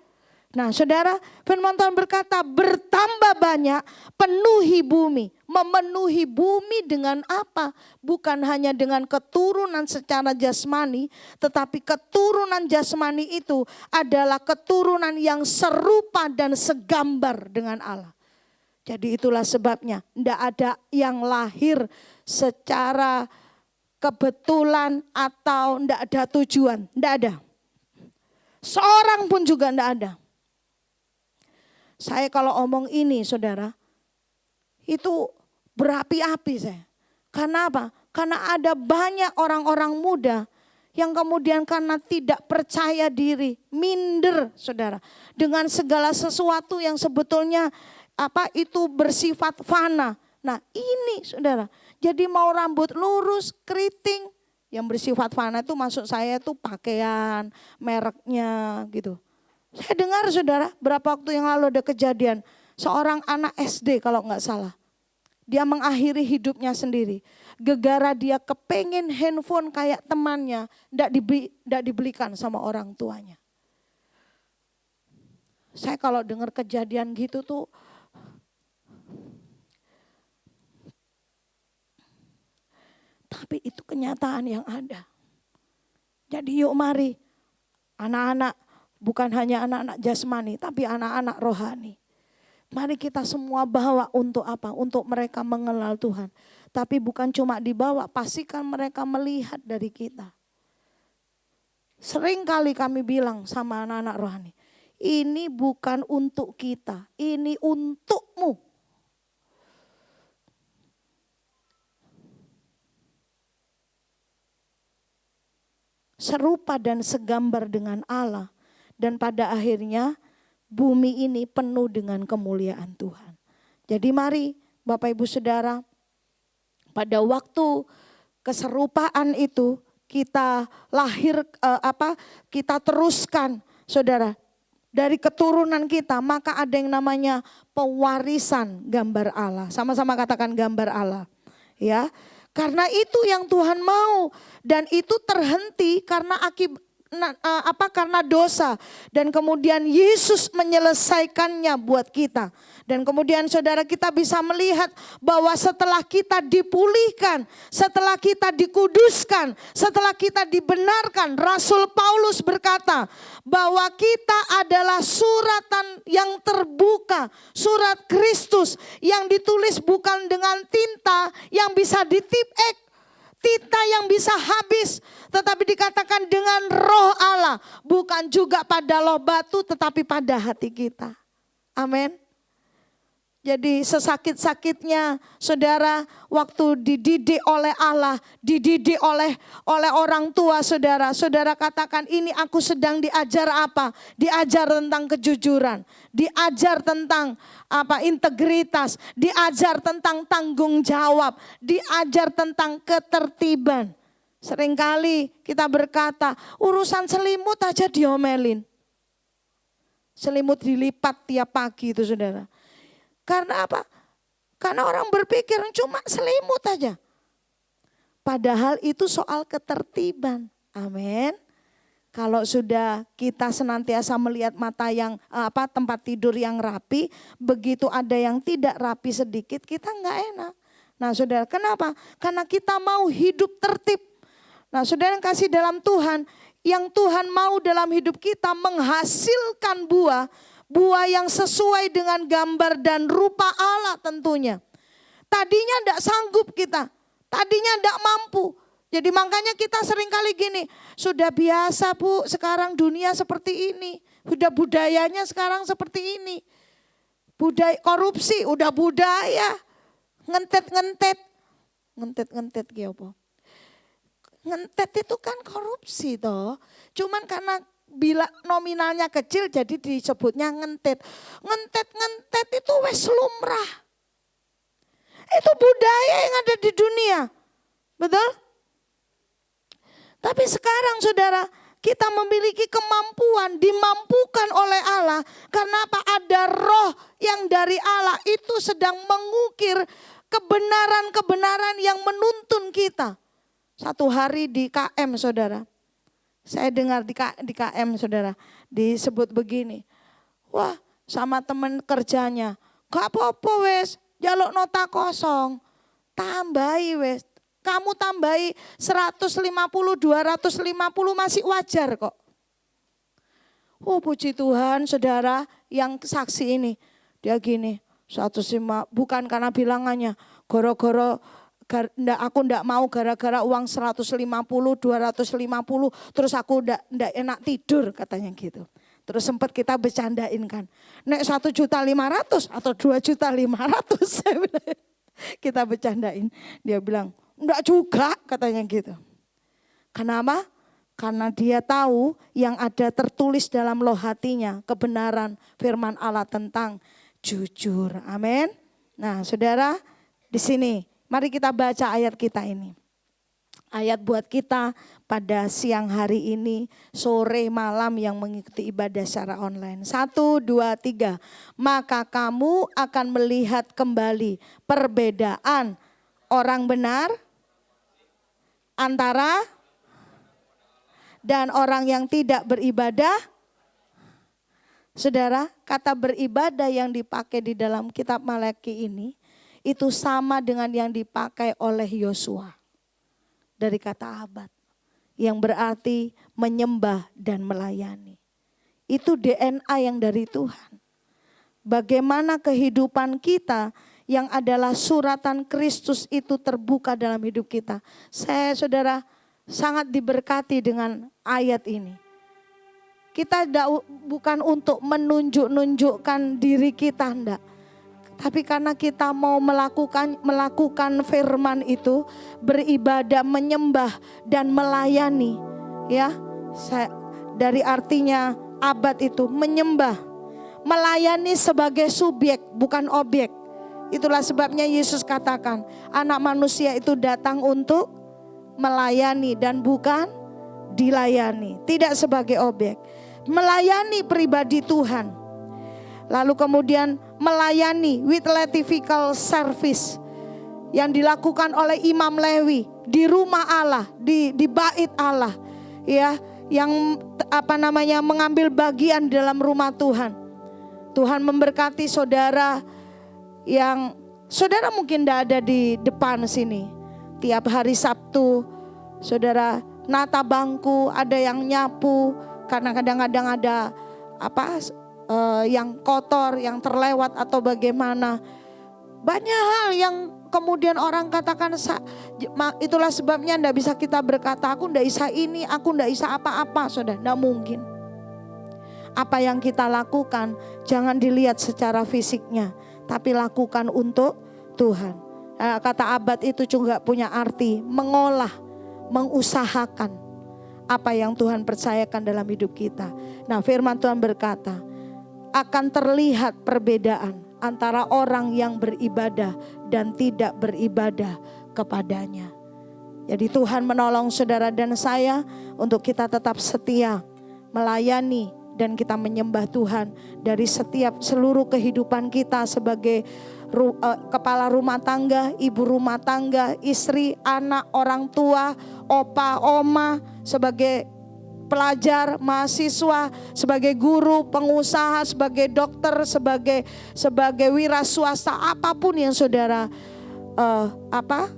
Nah saudara, firman Tuhan berkata bertambah banyak, penuhi bumi. Memenuhi bumi dengan apa? Bukan hanya dengan keturunan secara jasmani, tetapi keturunan jasmani itu adalah keturunan yang serupa dan segambar dengan Allah. Jadi itulah sebabnya tidak ada yang lahir secara kebetulan atau tidak ada tujuan. Tidak ada. Seorang pun juga tidak ada. Saya kalau omong ini saudara, itu berapi-api saya. Karena apa? Karena ada banyak orang-orang muda yang kemudian karena tidak percaya diri, minder saudara. Dengan segala sesuatu yang sebetulnya itu bersifat fana. Nah ini saudara, jadi mau rambut lurus, keriting, yang bersifat fana itu maksud saya itu pakaian, mereknya gitu. Saya dengar saudara, berapa waktu yang lalu ada kejadian, seorang anak SD kalau nggak salah. Dia mengakhiri hidupnya sendiri. Gegara dia kepengen handphone kayak temannya, nggak dibelikan sama orang tuanya. Saya kalau dengar kejadian gitu tuh, tapi itu kenyataan yang ada. Jadi yuk mari anak-anak, bukan hanya anak-anak jasmani, tapi anak-anak rohani. Mari kita semua bawa untuk apa? Untuk mereka mengenal Tuhan. Tapi bukan cuma dibawa, pastikan mereka melihat dari kita. Sering kali kami bilang sama anak-anak rohani, ini bukan untuk kita, ini untukmu. Serupa dan segambar dengan Allah. Dan pada akhirnya bumi ini penuh dengan kemuliaan Tuhan. Jadi mari Bapak Ibu Saudara, pada waktu keserupaan itu kita kita teruskan saudara. Dari keturunan kita maka ada yang namanya pewarisan gambar Allah. Sama-sama katakan gambar Allah. Ya, karena itu yang Tuhan mau dan itu terhenti karena karena dosa dan kemudian Yesus menyelesaikannya buat kita. Dan kemudian saudara kita bisa melihat bahwa setelah kita dipulihkan, setelah kita dikuduskan, setelah kita dibenarkan, Rasul Paulus berkata bahwa kita adalah suratan yang terbuka, surat Kristus yang ditulis bukan dengan tinta yang bisa ditipek, tinta yang bisa habis, tetapi dikatakan dengan roh Allah. Bukan juga pada loh batu tetapi pada hati kita. Amin. Jadi sesakit-sakitnya saudara waktu dididik oleh Allah, dididik oleh orang tua saudara. Saudara katakan ini aku sedang diajar apa? Diajar tentang kejujuran, diajar tentang integritas, diajar tentang tanggung jawab, diajar tentang ketertiban. Seringkali kita berkata urusan selimut aja diomelin. Selimut dilipat tiap pagi itu saudara. Karena apa? Karena orang berpikir cuma selimut aja. Padahal itu soal ketertiban. Amin. Kalau sudah kita senantiasa melihat mata yang tempat tidur yang rapi, begitu ada yang tidak rapi sedikit, kita nggak enak. Nah, saudara, kenapa? Karena kita mau hidup tertib. Nah, saudara yang kasih dalam Tuhan, yang Tuhan mau dalam hidup kita menghasilkan buah yang sesuai dengan gambar dan rupa Allah tentunya. Tadinya tidak sanggup kita. Tadinya tidak mampu. Jadi makanya kita sering kali gini, sudah biasa Bu sekarang dunia seperti ini. Sudah budayanya sekarang seperti ini. Budaya korupsi udah budaya. Ngentet gitu apa? Ngentet itu kan korupsi toh. Cuman karena bila nominalnya kecil jadi disebutnya ngentet. Ngentet itu wes lumrah. Itu budaya yang ada di dunia. Betul? Tapi sekarang saudara, kita memiliki kemampuan, dimampukan oleh Allah. Karena apa? Ada roh yang dari Allah itu sedang mengukir kebenaran-kebenaran yang menuntun kita. Satu hari di KM saudara, saya dengar di KM saudara, disebut begini. Wah sama teman kerjanya, gak apa-apa wes, jaluk nota kosong, tambahi wes. Kamu tambahi 150, 250 masih wajar kok. Oh puji Tuhan saudara yang saksi ini. Dia gini, 105, bukan karena bilangannya. Aku ndak mau gara-gara uang 150, 250. Terus aku ndak enak tidur katanya gitu. Terus sempat kita bercandain kan. Nek 1.500.000 atau 2.500.000. Kita bercandain. Dia bilang, enggak juga katanya gitu. Kenapa? Karena dia tahu yang ada tertulis dalam loh hatinya. Kebenaran firman Allah tentang jujur. Amin. Nah saudara di sini mari kita baca ayat kita ini. Ayat buat kita pada siang hari ini, sore malam yang mengikuti ibadah secara online. 1, 2, 3. Maka kamu akan melihat kembali perbedaan orang benar antara dan orang yang tidak beribadah. Saudara, kata beribadah yang dipakai di dalam kitab Malaki ini, itu sama dengan yang dipakai oleh Yosua. Dari kata abad, yang berarti menyembah dan melayani. Itu DNA yang dari Tuhan. Bagaimana kehidupan kita yang adalah suratan Kristus itu terbuka dalam hidup kita. Saya saudara sangat diberkati dengan ayat ini. Kita bukan untuk menunjukkan diri kita, enggak. Tapi karena kita mau melakukan firman itu, beribadah, menyembah dan melayani, ya. Dari artinya abad itu menyembah, melayani sebagai subjek bukan objek. Itulah sebabnya Yesus katakan, anak manusia itu datang untuk melayani dan bukan dilayani, tidak sebagai objek. Melayani pribadi Tuhan. Lalu kemudian melayani with liturgical service yang dilakukan oleh Imam Lewi di rumah Allah, di bait Allah, ya, yang mengambil bagian dalam rumah Tuhan. Tuhan memberkati saudara yang saudara mungkin tidak ada di depan sini. Tiap hari Sabtu saudara nata bangku, ada yang nyapu karena kadang-kadang ada yang kotor, yang terlewat atau bagaimana. Banyak hal yang kemudian orang katakan, itulah sebabnya tidak bisa kita berkata, aku tidak bisa ini, aku tidak bisa apa-apa. Saudara, tidak mungkin. Apa yang kita lakukan jangan dilihat secara fisiknya, tapi lakukan untuk Tuhan. Kata abad itu juga punya arti mengolah, mengusahakan apa yang Tuhan percayakan dalam hidup kita. Nah, firman Tuhan berkata, akan terlihat perbedaan antara orang yang beribadah dan tidak beribadah kepadanya. Jadi Tuhan menolong saudara dan saya untuk kita tetap setia melayani dan kita menyembah Tuhan dari seluruh kehidupan kita sebagai kepala rumah tangga, ibu rumah tangga, istri, anak, orang tua, opa, oma, sebagai pelajar, mahasiswa, sebagai guru, pengusaha, sebagai dokter, sebagai wira swasta, apapun yang saudara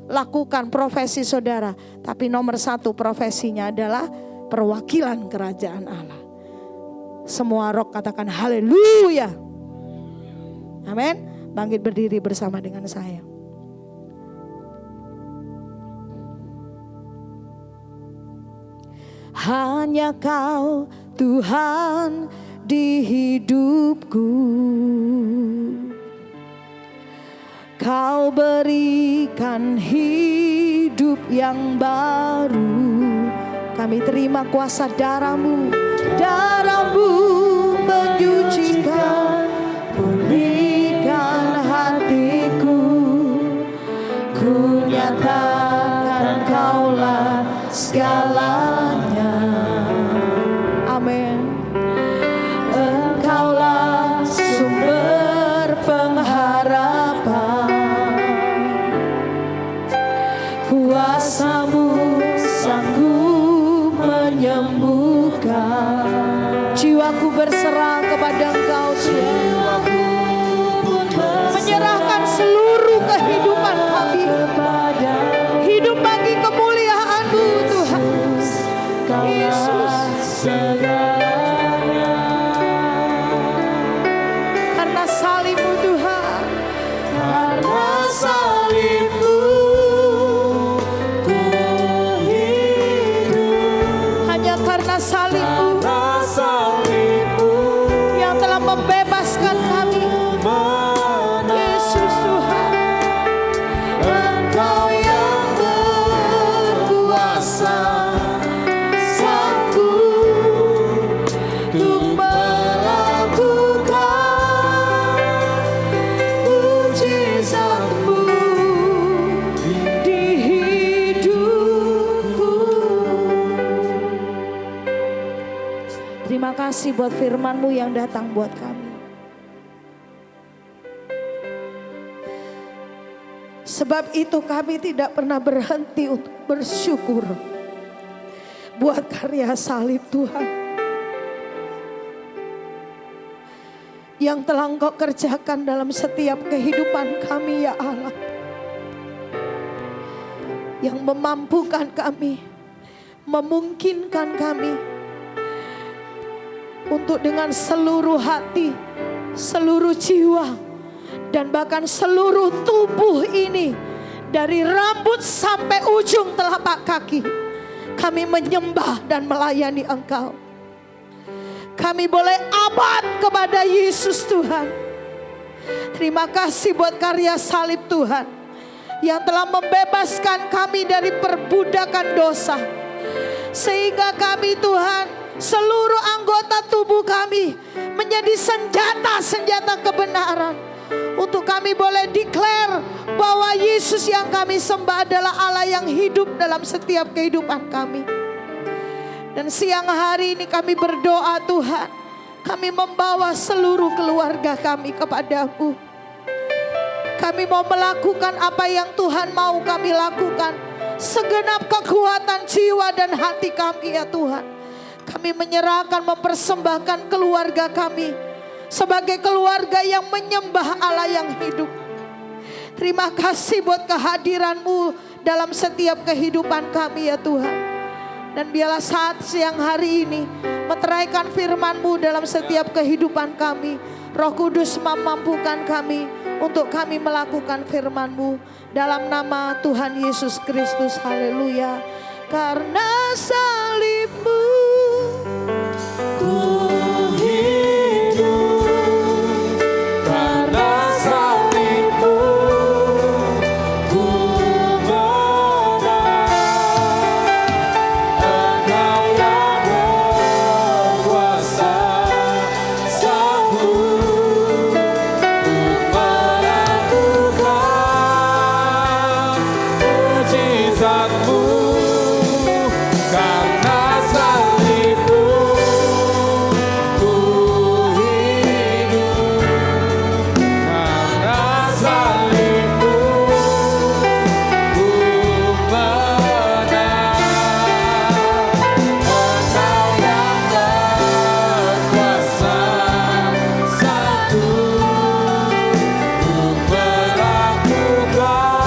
lakukan profesi saudara. Tapi nomor satu profesinya adalah perwakilan kerajaan Allah. Semua roh katakan haleluya. Amin. Bangkit berdiri bersama dengan saya. hanya Kau Tuhan di hidupku. Kau berikan hidup yang baru. Kami terima kuasa darah-Mu. Darah-Mu menyucikan, pulihkan hatiku. Ku nyatakan Kaulah segalanya. Amin. Engkaulah sumber pengharapan. Kuasa-Mu sanggup menyembuhkan. Jiwaku berserah kepada Engkau, Tuhan. Menyerahkan seluruh kehidupan kami. Hidup bagi kemuliaan-Mu, Tuhan. Yesus. Karena salib-Mu, Tuhan. Karena salib-Mu ku hidup. Hanya karena salib-Mu yang telah membebaskan kami. Yesus Tuhan, Engkau yang berkuasa, sanggup untuk melakukan mujizat-Mu di hidupku. Terima kasih buat firman-Mu yang datang buat kami. Sebab itu kami tidak pernah berhenti untuk bersyukur buat karya salib Tuhan yang telah Engkau kerjakan dalam setiap kehidupan kami, ya Allah. Yang memampukan kami, memungkinkan kami untuk dengan seluruh hati, seluruh jiwa, dan bahkan seluruh tubuh ini, dari rambut sampai ujung telapak kaki, kami menyembah dan melayani Engkau. Kami boleh abad kepada Yesus Tuhan. Terima kasih buat karya salib Tuhan yang telah membebaskan kami dari perbudakan dosa. Sehingga kami, Tuhan, seluruh anggota tubuh kami menjadi senjata-senjata kebenaran. Untuk kami boleh declare bahwa Yesus yang kami sembah adalah Allah yang hidup dalam setiap kehidupan kami. Dan siang hari ini kami berdoa, Tuhan, kami membawa seluruh keluarga kami kepadamu. Kami mau melakukan apa yang Tuhan mau kami lakukan. Segenap kekuatan jiwa dan hati kami, ya Tuhan. Kami menyerahkan, mempersembahkan keluarga kami sebagai keluarga yang menyembah Allah yang hidup. Terima kasih buat kehadiran-Mu dalam setiap kehidupan kami, ya Tuhan. Dan biarlah saat siang hari ini meteraikan firman-Mu dalam setiap kehidupan kami. Roh Kudus memampukan kami untuk kami melakukan firman-Mu. Dalam nama Tuhan Yesus Kristus, haleluya. Karena salib-Mu ku hidup. Karena salib-Mu ku menang. Engkau yang berkuasa, sanggup untuk melakukan mujizat-Mu. Karena salib-Mu ku hidup. Karena salib-Mu ku menang. Engkau yang berkuasa, sanggup untuk melakukan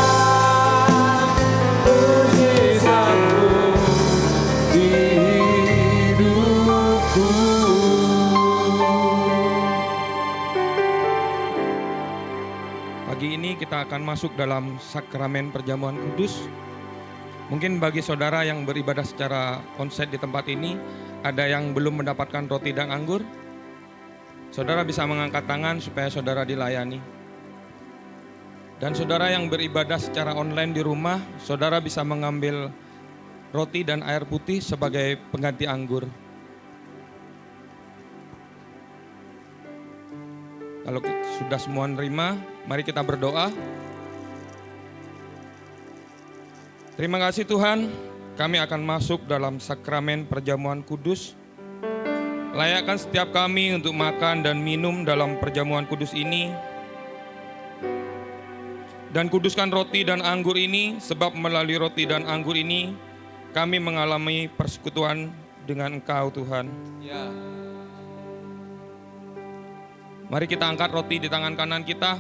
mujizat-Mu di hidupku. Pagi ini kita akan masuk dalam sakramen perjamuan kudus. Mungkin bagi saudara yang beribadah secara onsite di tempat ini, ada yang belum mendapatkan roti dan anggur, saudara bisa mengangkat tangan supaya saudara dilayani. Dan saudara yang beribadah secara online di rumah, saudara bisa mengambil roti dan air putih sebagai pengganti anggur. Kalau sudah semua menerima, mari kita berdoa. Terima kasih Tuhan, kami akan masuk dalam sakramen perjamuan kudus. Layakkan setiap kami untuk makan dan minum dalam perjamuan kudus ini. Dan kuduskan roti dan anggur ini, sebab melalui roti dan anggur ini, kami mengalami persekutuan dengan Engkau Tuhan. Ya. Mari kita angkat roti di tangan kanan kita.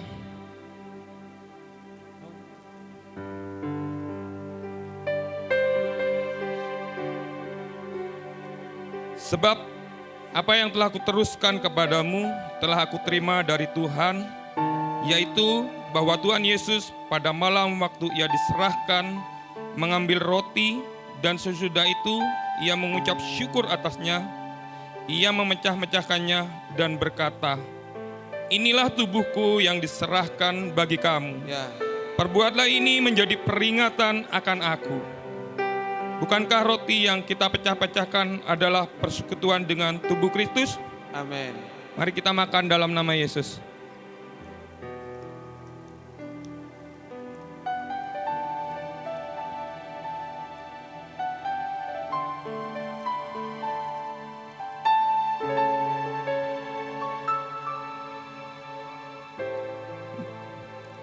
Sebab apa yang telah kuteruskan kepadamu telah aku terima dari Tuhan, yaitu bahwa Tuhan Yesus pada malam waktu ia diserahkan mengambil roti, dan sesudah itu ia mengucap syukur atasnya, ia memecah-mecahkannya dan berkata, "Inilah tubuhku yang diserahkan bagi kamu. Ya. Perbuatlah ini menjadi peringatan akan aku." Bukankah roti yang kita pecah-pecahkan adalah persekutuan dengan tubuh Kristus? Amin. Mari kita makan dalam nama Yesus.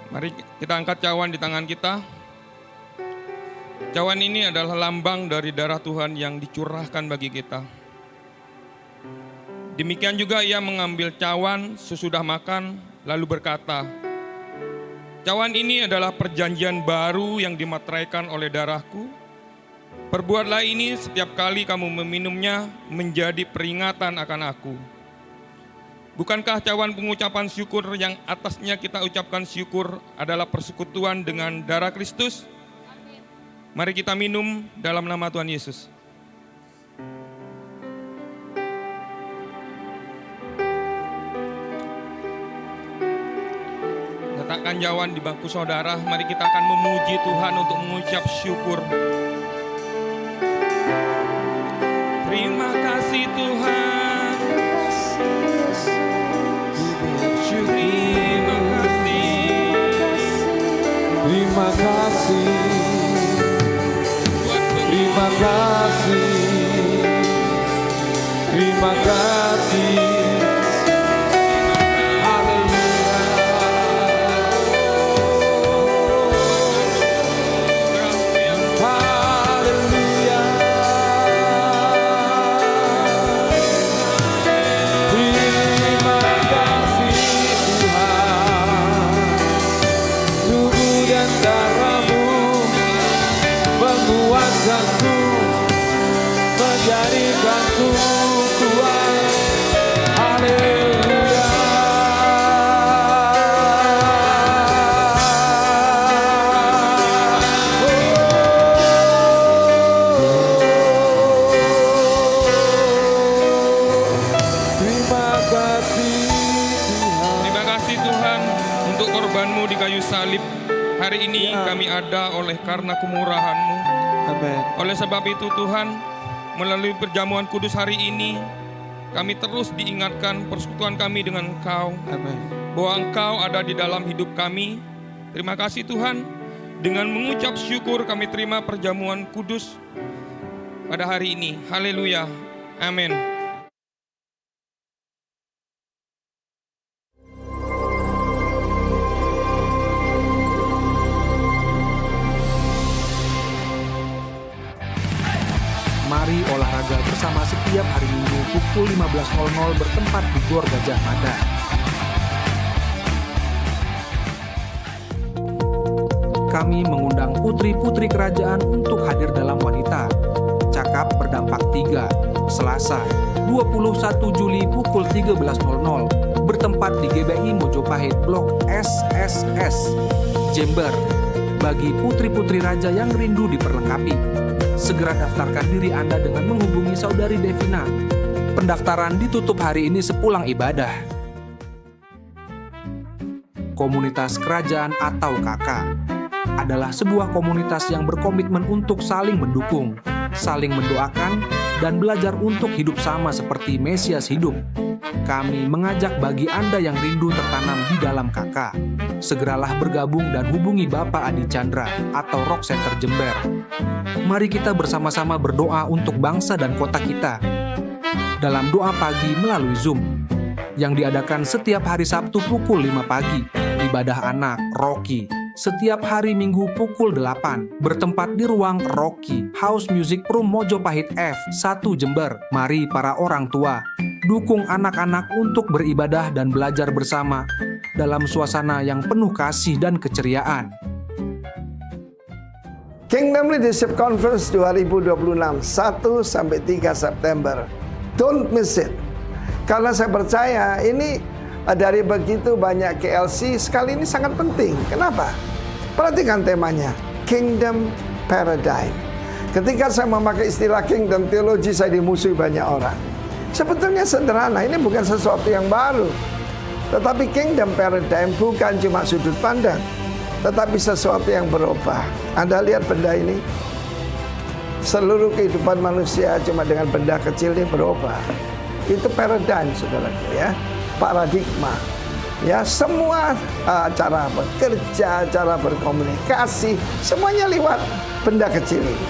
Mari kita angkat cawan di tangan kita. Cawan ini adalah lambang dari darah Tuhan yang dicurahkan bagi kita. Demikian juga ia mengambil cawan sesudah makan, lalu berkata, "Cawan ini adalah perjanjian baru yang dimateraikan oleh darahku. Perbuatlah ini setiap kali kamu meminumnya menjadi peringatan akan aku." Bukankah cawan pengucapan syukur yang atasnya kita ucapkan syukur adalah persekutuan dengan darah Kristus? Mari kita minum dalam nama Tuhan Yesus. Letakkan cawan di bangku saudara, mari kita akan memuji Tuhan untuk mengucap syukur. Terima kasih Tuhan. Terima kasih. Terima kasih. Terima kasih. Terima kasih. Haleluya. Terima kasih Tuhan. Tubuh dan darah-Mu menguatkanku, menjadikanku kuat. Haleluya. Terima kasih Tuhan. Terima kasih Tuhan untuk korban-Mu di kayu salib. Hari ini kami ada oleh karena kemurahan-Mu. Amin. Oleh sebab itu Tuhan, melalui perjamuan kudus hari ini, kami terus diingatkan persekutuan kami dengan Engkau. Amin. Bahwa Engkau ada di dalam hidup kami. Terima kasih Tuhan. Dengan mengucap syukur kami terima perjamuan kudus pada hari ini. Haleluya. Amin. Mari olahraga bersama setiap hari Minggu pukul 15.00 bertempat di Gor Gajah Mada. Kami mengundang putri-putri kerajaan untuk hadir dalam Wanita. Cakap Berdampak 3, Selasa, 21 Juli pukul 13.00, bertempat di GBI Mojopahit Blok SSS, Jember. bagi putri-putri raja yang rindu diperlengkapi. Segera daftarkan diri Anda dengan menghubungi Saudari Devina. Pendaftaran ditutup hari ini sepulang ibadah. Komunitas Kerajaan atau KK adalah sebuah komunitas yang berkomitmen untuk saling mendukung, saling mendoakan, dan belajar untuk hidup sama seperti Mesias hidup. Kami mengajak bagi Anda yang rindu tertanam di dalam KK, segeralah bergabung dan hubungi Bapak Adi Chandra atau Rock Center Jember. Mari kita bersama-sama berdoa untuk bangsa dan kota kita. Dalam doa pagi melalui Zoom, yang diadakan setiap hari Sabtu pukul 5 pagi, ibadah anak, Rocky, setiap hari Minggu pukul 8, bertempat di ruang Rocky, House Music Room Mojopahit F1 Jember. Mari para orang tua, dukung anak-anak untuk beribadah dan belajar bersama dalam suasana yang penuh kasih dan keceriaan. Kingdom Leadership Conference 2026, 1-3 September. Don't miss it. Karena saya percaya ini dari begitu banyak KLC, sekali ini sangat penting. Kenapa? Perhatikan temanya, Kingdom Paradigm. Ketika saya memakai istilah Kingdom Theology, saya dimusuhi banyak orang. Sebetulnya sederhana, ini bukan sesuatu yang baru. Tetapi Kingdom Paradigm bukan cuma sudut pandang, tetapi sesuatu yang berubah. Anda lihat benda ini? Seluruh kehidupan manusia cuma dengan benda kecil ini berubah. Itu paradigm, saudaraku, ya. Paradigma. Ya, semua cara bekerja, cara berkomunikasi, semuanya lewat benda kecil ini.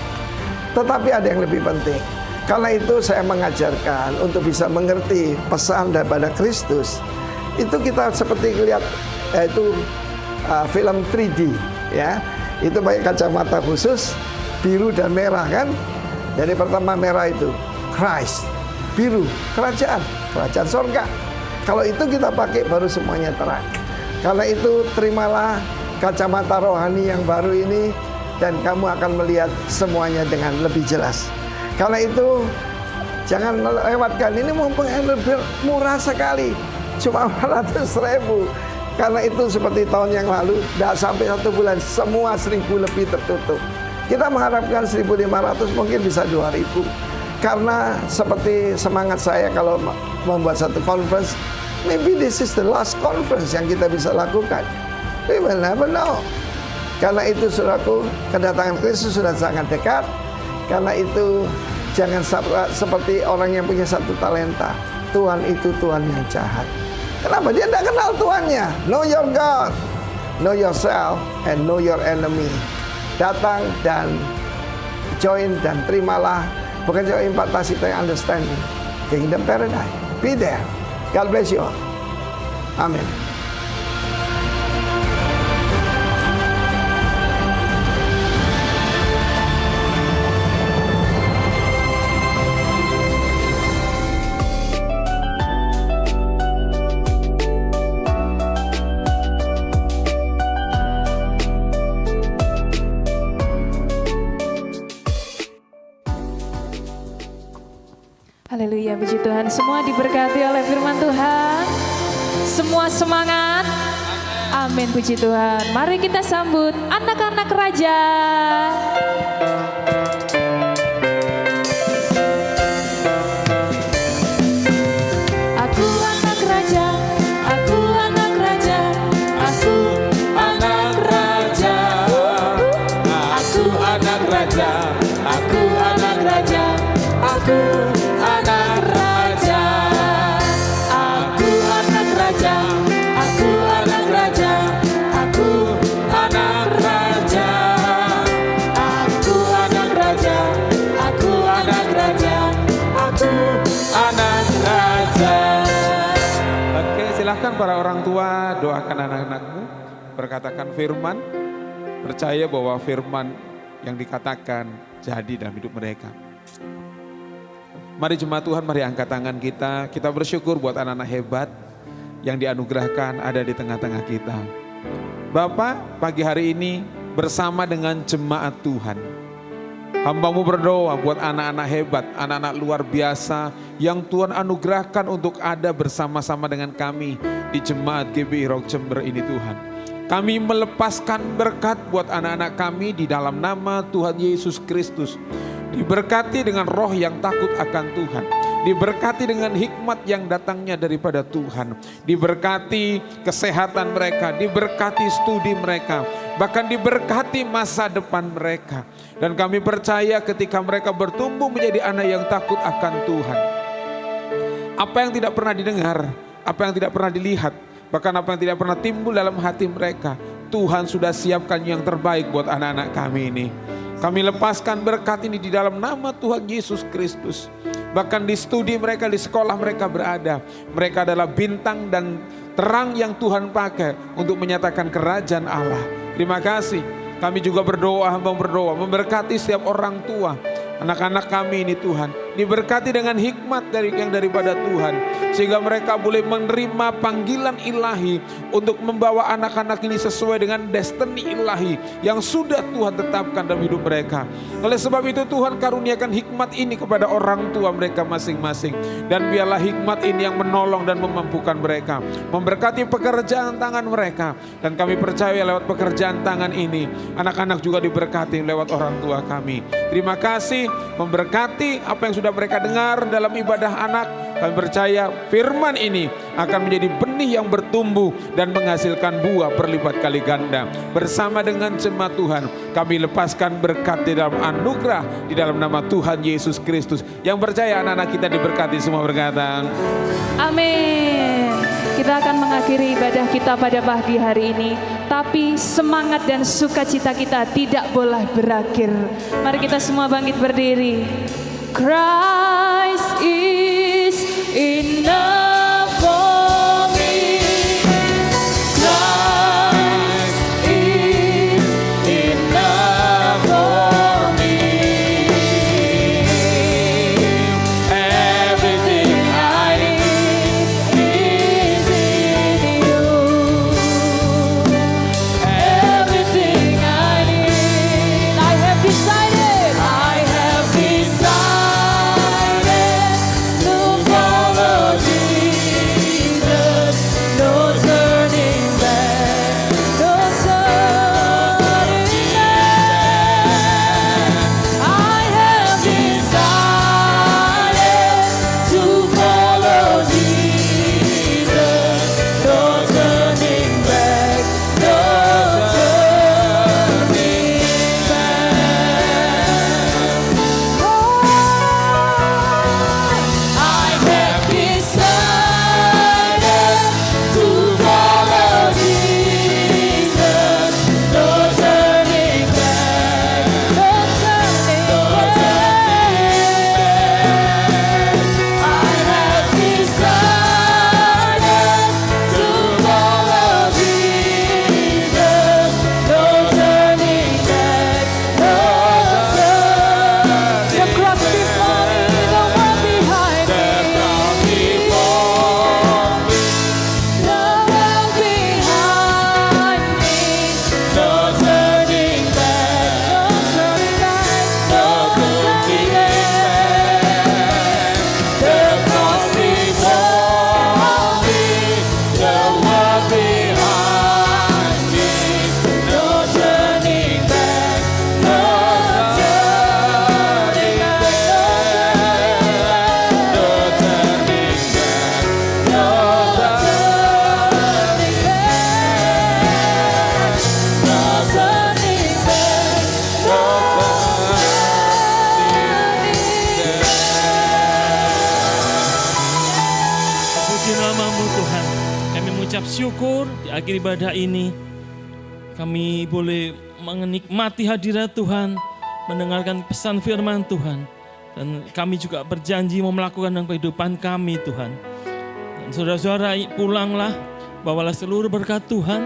Tetapi ada yang lebih penting. Karena itu saya mengajarkan untuk bisa mengerti pesan daripada Kristus. Itu kita seperti lihat itu film 3D, ya. Itu pakai kacamata khusus, biru dan merah kan. Jadi pertama merah itu Christ, biru kerajaan sorga. Kalau itu kita pakai baru semuanya terang. Karena itu terimalah kacamata rohani yang baru ini dan kamu akan melihat semuanya dengan lebih jelas. Karena itu jangan lewatkan, ini mumpung murah sekali, cuma 400.000. Karena itu seperti tahun yang lalu, tidak sampai 1 bulan semua 1.000 lebih tertutup. Kita mengharapkan 1.500, mungkin bisa 2.000. Karena seperti semangat saya kalau membuat satu conference, maybe this is the last conference yang kita bisa lakukan. We will never know. Karena itu saudaraku, kedatangan Kristus sudah sangat dekat. Karena itu jangan seperti orang yang punya 1 talenta. Tuhan itu Tuhan yang jahat. Kenapa? Dia tidak kenal Tuhannya. Know your God, know yourself, and know your enemy. Datang dan join dan terimalah. Bukan cuma impartasi, tapi understanding. Kingdom Paradigm. Be there. God bless you all. Amin. Haleluya, puji Tuhan. Semua diberkati oleh firman Tuhan. Semua semangat. Amin, puji Tuhan. Mari kita sambut anak-anak raja. Aku anak raja, aku anak raja, aku anak raja. Aku anak raja, aku anak raja, aku anak raja, aku anak raja, aku anak raja, aku anak raja, aku anak raja, aku anak raja, aku anak raja. Oke, silahkan para orang tua doakan anak-anakmu, berkatakan firman, percaya bahwa firman yang dikatakan jadi dalam hidup mereka. Mari jemaat Tuhan, mari angkat tangan kita. Kita bersyukur buat anak-anak hebat yang dianugerahkan ada di tengah-tengah kita. Bapak, pagi hari ini bersama dengan jemaat Tuhan, hamba-Mu berdoa buat anak-anak hebat, anak-anak luar biasa yang Tuhan anugerahkan untuk ada bersama-sama dengan kami di jemaat GBI Rock Jember ini Tuhan. Kami melepaskan berkat buat anak-anak kami di dalam nama Tuhan Yesus Kristus. Diberkati dengan roh yang takut akan Tuhan. Diberkati dengan hikmat yang datangnya daripada Tuhan. Diberkati kesehatan mereka, diberkati studi mereka, bahkan diberkati masa depan mereka. Dan kami percaya ketika mereka bertumbuh menjadi anak yang takut akan Tuhan, apa yang tidak pernah didengar, apa yang tidak pernah dilihat, bahkan apa yang tidak pernah timbul dalam hati mereka, Tuhan sudah siapkan yang terbaik buat anak-anak kami ini. Kami lepaskan berkat ini di dalam nama Tuhan Yesus Kristus. Bahkan di studi mereka, di sekolah mereka berada, mereka adalah bintang dan terang yang Tuhan pakai untuk menyatakan kerajaan Allah. Terima kasih. Kami juga berdoa, memberkati setiap orang tua, anak-anak kami ini Tuhan, diberkati dengan hikmat yang daripada Tuhan, sehingga mereka boleh menerima panggilan ilahi untuk membawa anak-anak ini sesuai dengan destiny ilahi yang sudah Tuhan tetapkan dalam hidup mereka. Oleh sebab itu Tuhan karuniakan hikmat ini kepada orang tua mereka masing-masing, dan biarlah hikmat ini yang menolong dan memampukan mereka, memberkati pekerjaan tangan mereka. Dan kami percaya lewat pekerjaan tangan ini anak-anak juga diberkati lewat orang tua kami. Terima kasih, memberkati apa yang sudah mereka dengar dalam ibadah anak. Kami percaya firman ini akan menjadi benih yang bertumbuh dan menghasilkan buah berlipat kali ganda. Bersama dengan jemaat Tuhan, kami lepaskan berkat di dalam anugerah di dalam nama Tuhan Yesus Kristus. Yang percaya anak-anak kita diberkati semua, berkata Amin. Kita akan mengakhiri ibadah kita pada pagi hari ini, tapi semangat dan sukacita kita tidak boleh berakhir. Mari kita semua bangkit berdiri. Christ is enough for me. Christ is enough for me. Everything I need is in you. Everything I need, I have decided. Syukur di akhir ibadah ini kami boleh menikmati hadirat Tuhan, mendengarkan pesan firman Tuhan, dan kami juga berjanji mau melakukan dalam kehidupan kami Tuhan. Dan saudara-saudara, pulanglah, bawalah seluruh berkat Tuhan,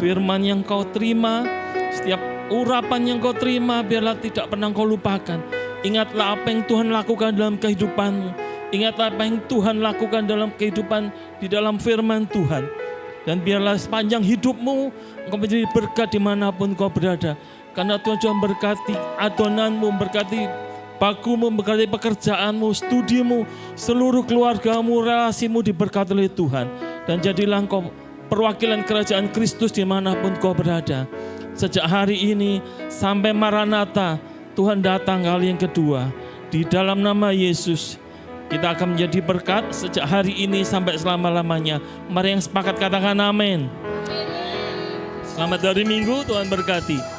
firman yang kau terima, setiap urapan yang kau terima biarlah tidak pernah kau lupakan. Ingatlah apa yang Tuhan lakukan dalam kehidupanmu, ingatlah apa yang Tuhan lakukan dalam kehidupan di dalam firman Tuhan. Dan biarlah sepanjang hidupmu engkau menjadi berkat dimanapun kau berada. Karena Tuhan sudah memberkati adonanmu, memberkati bakumu, memberkati pekerjaanmu, studimu, seluruh keluargamu, relasimu diberkati oleh Tuhan. Dan jadilah engkau perwakilan kerajaan Kristus dimanapun kau berada. Sejak hari ini sampai Maranatha, Tuhan datang kali yang kedua. Di dalam nama Yesus, kita akan menjadi berkat sejak hari ini sampai selama-lamanya. Mari yang sepakat katakan amin. Selamat hari Minggu, Tuhan berkati.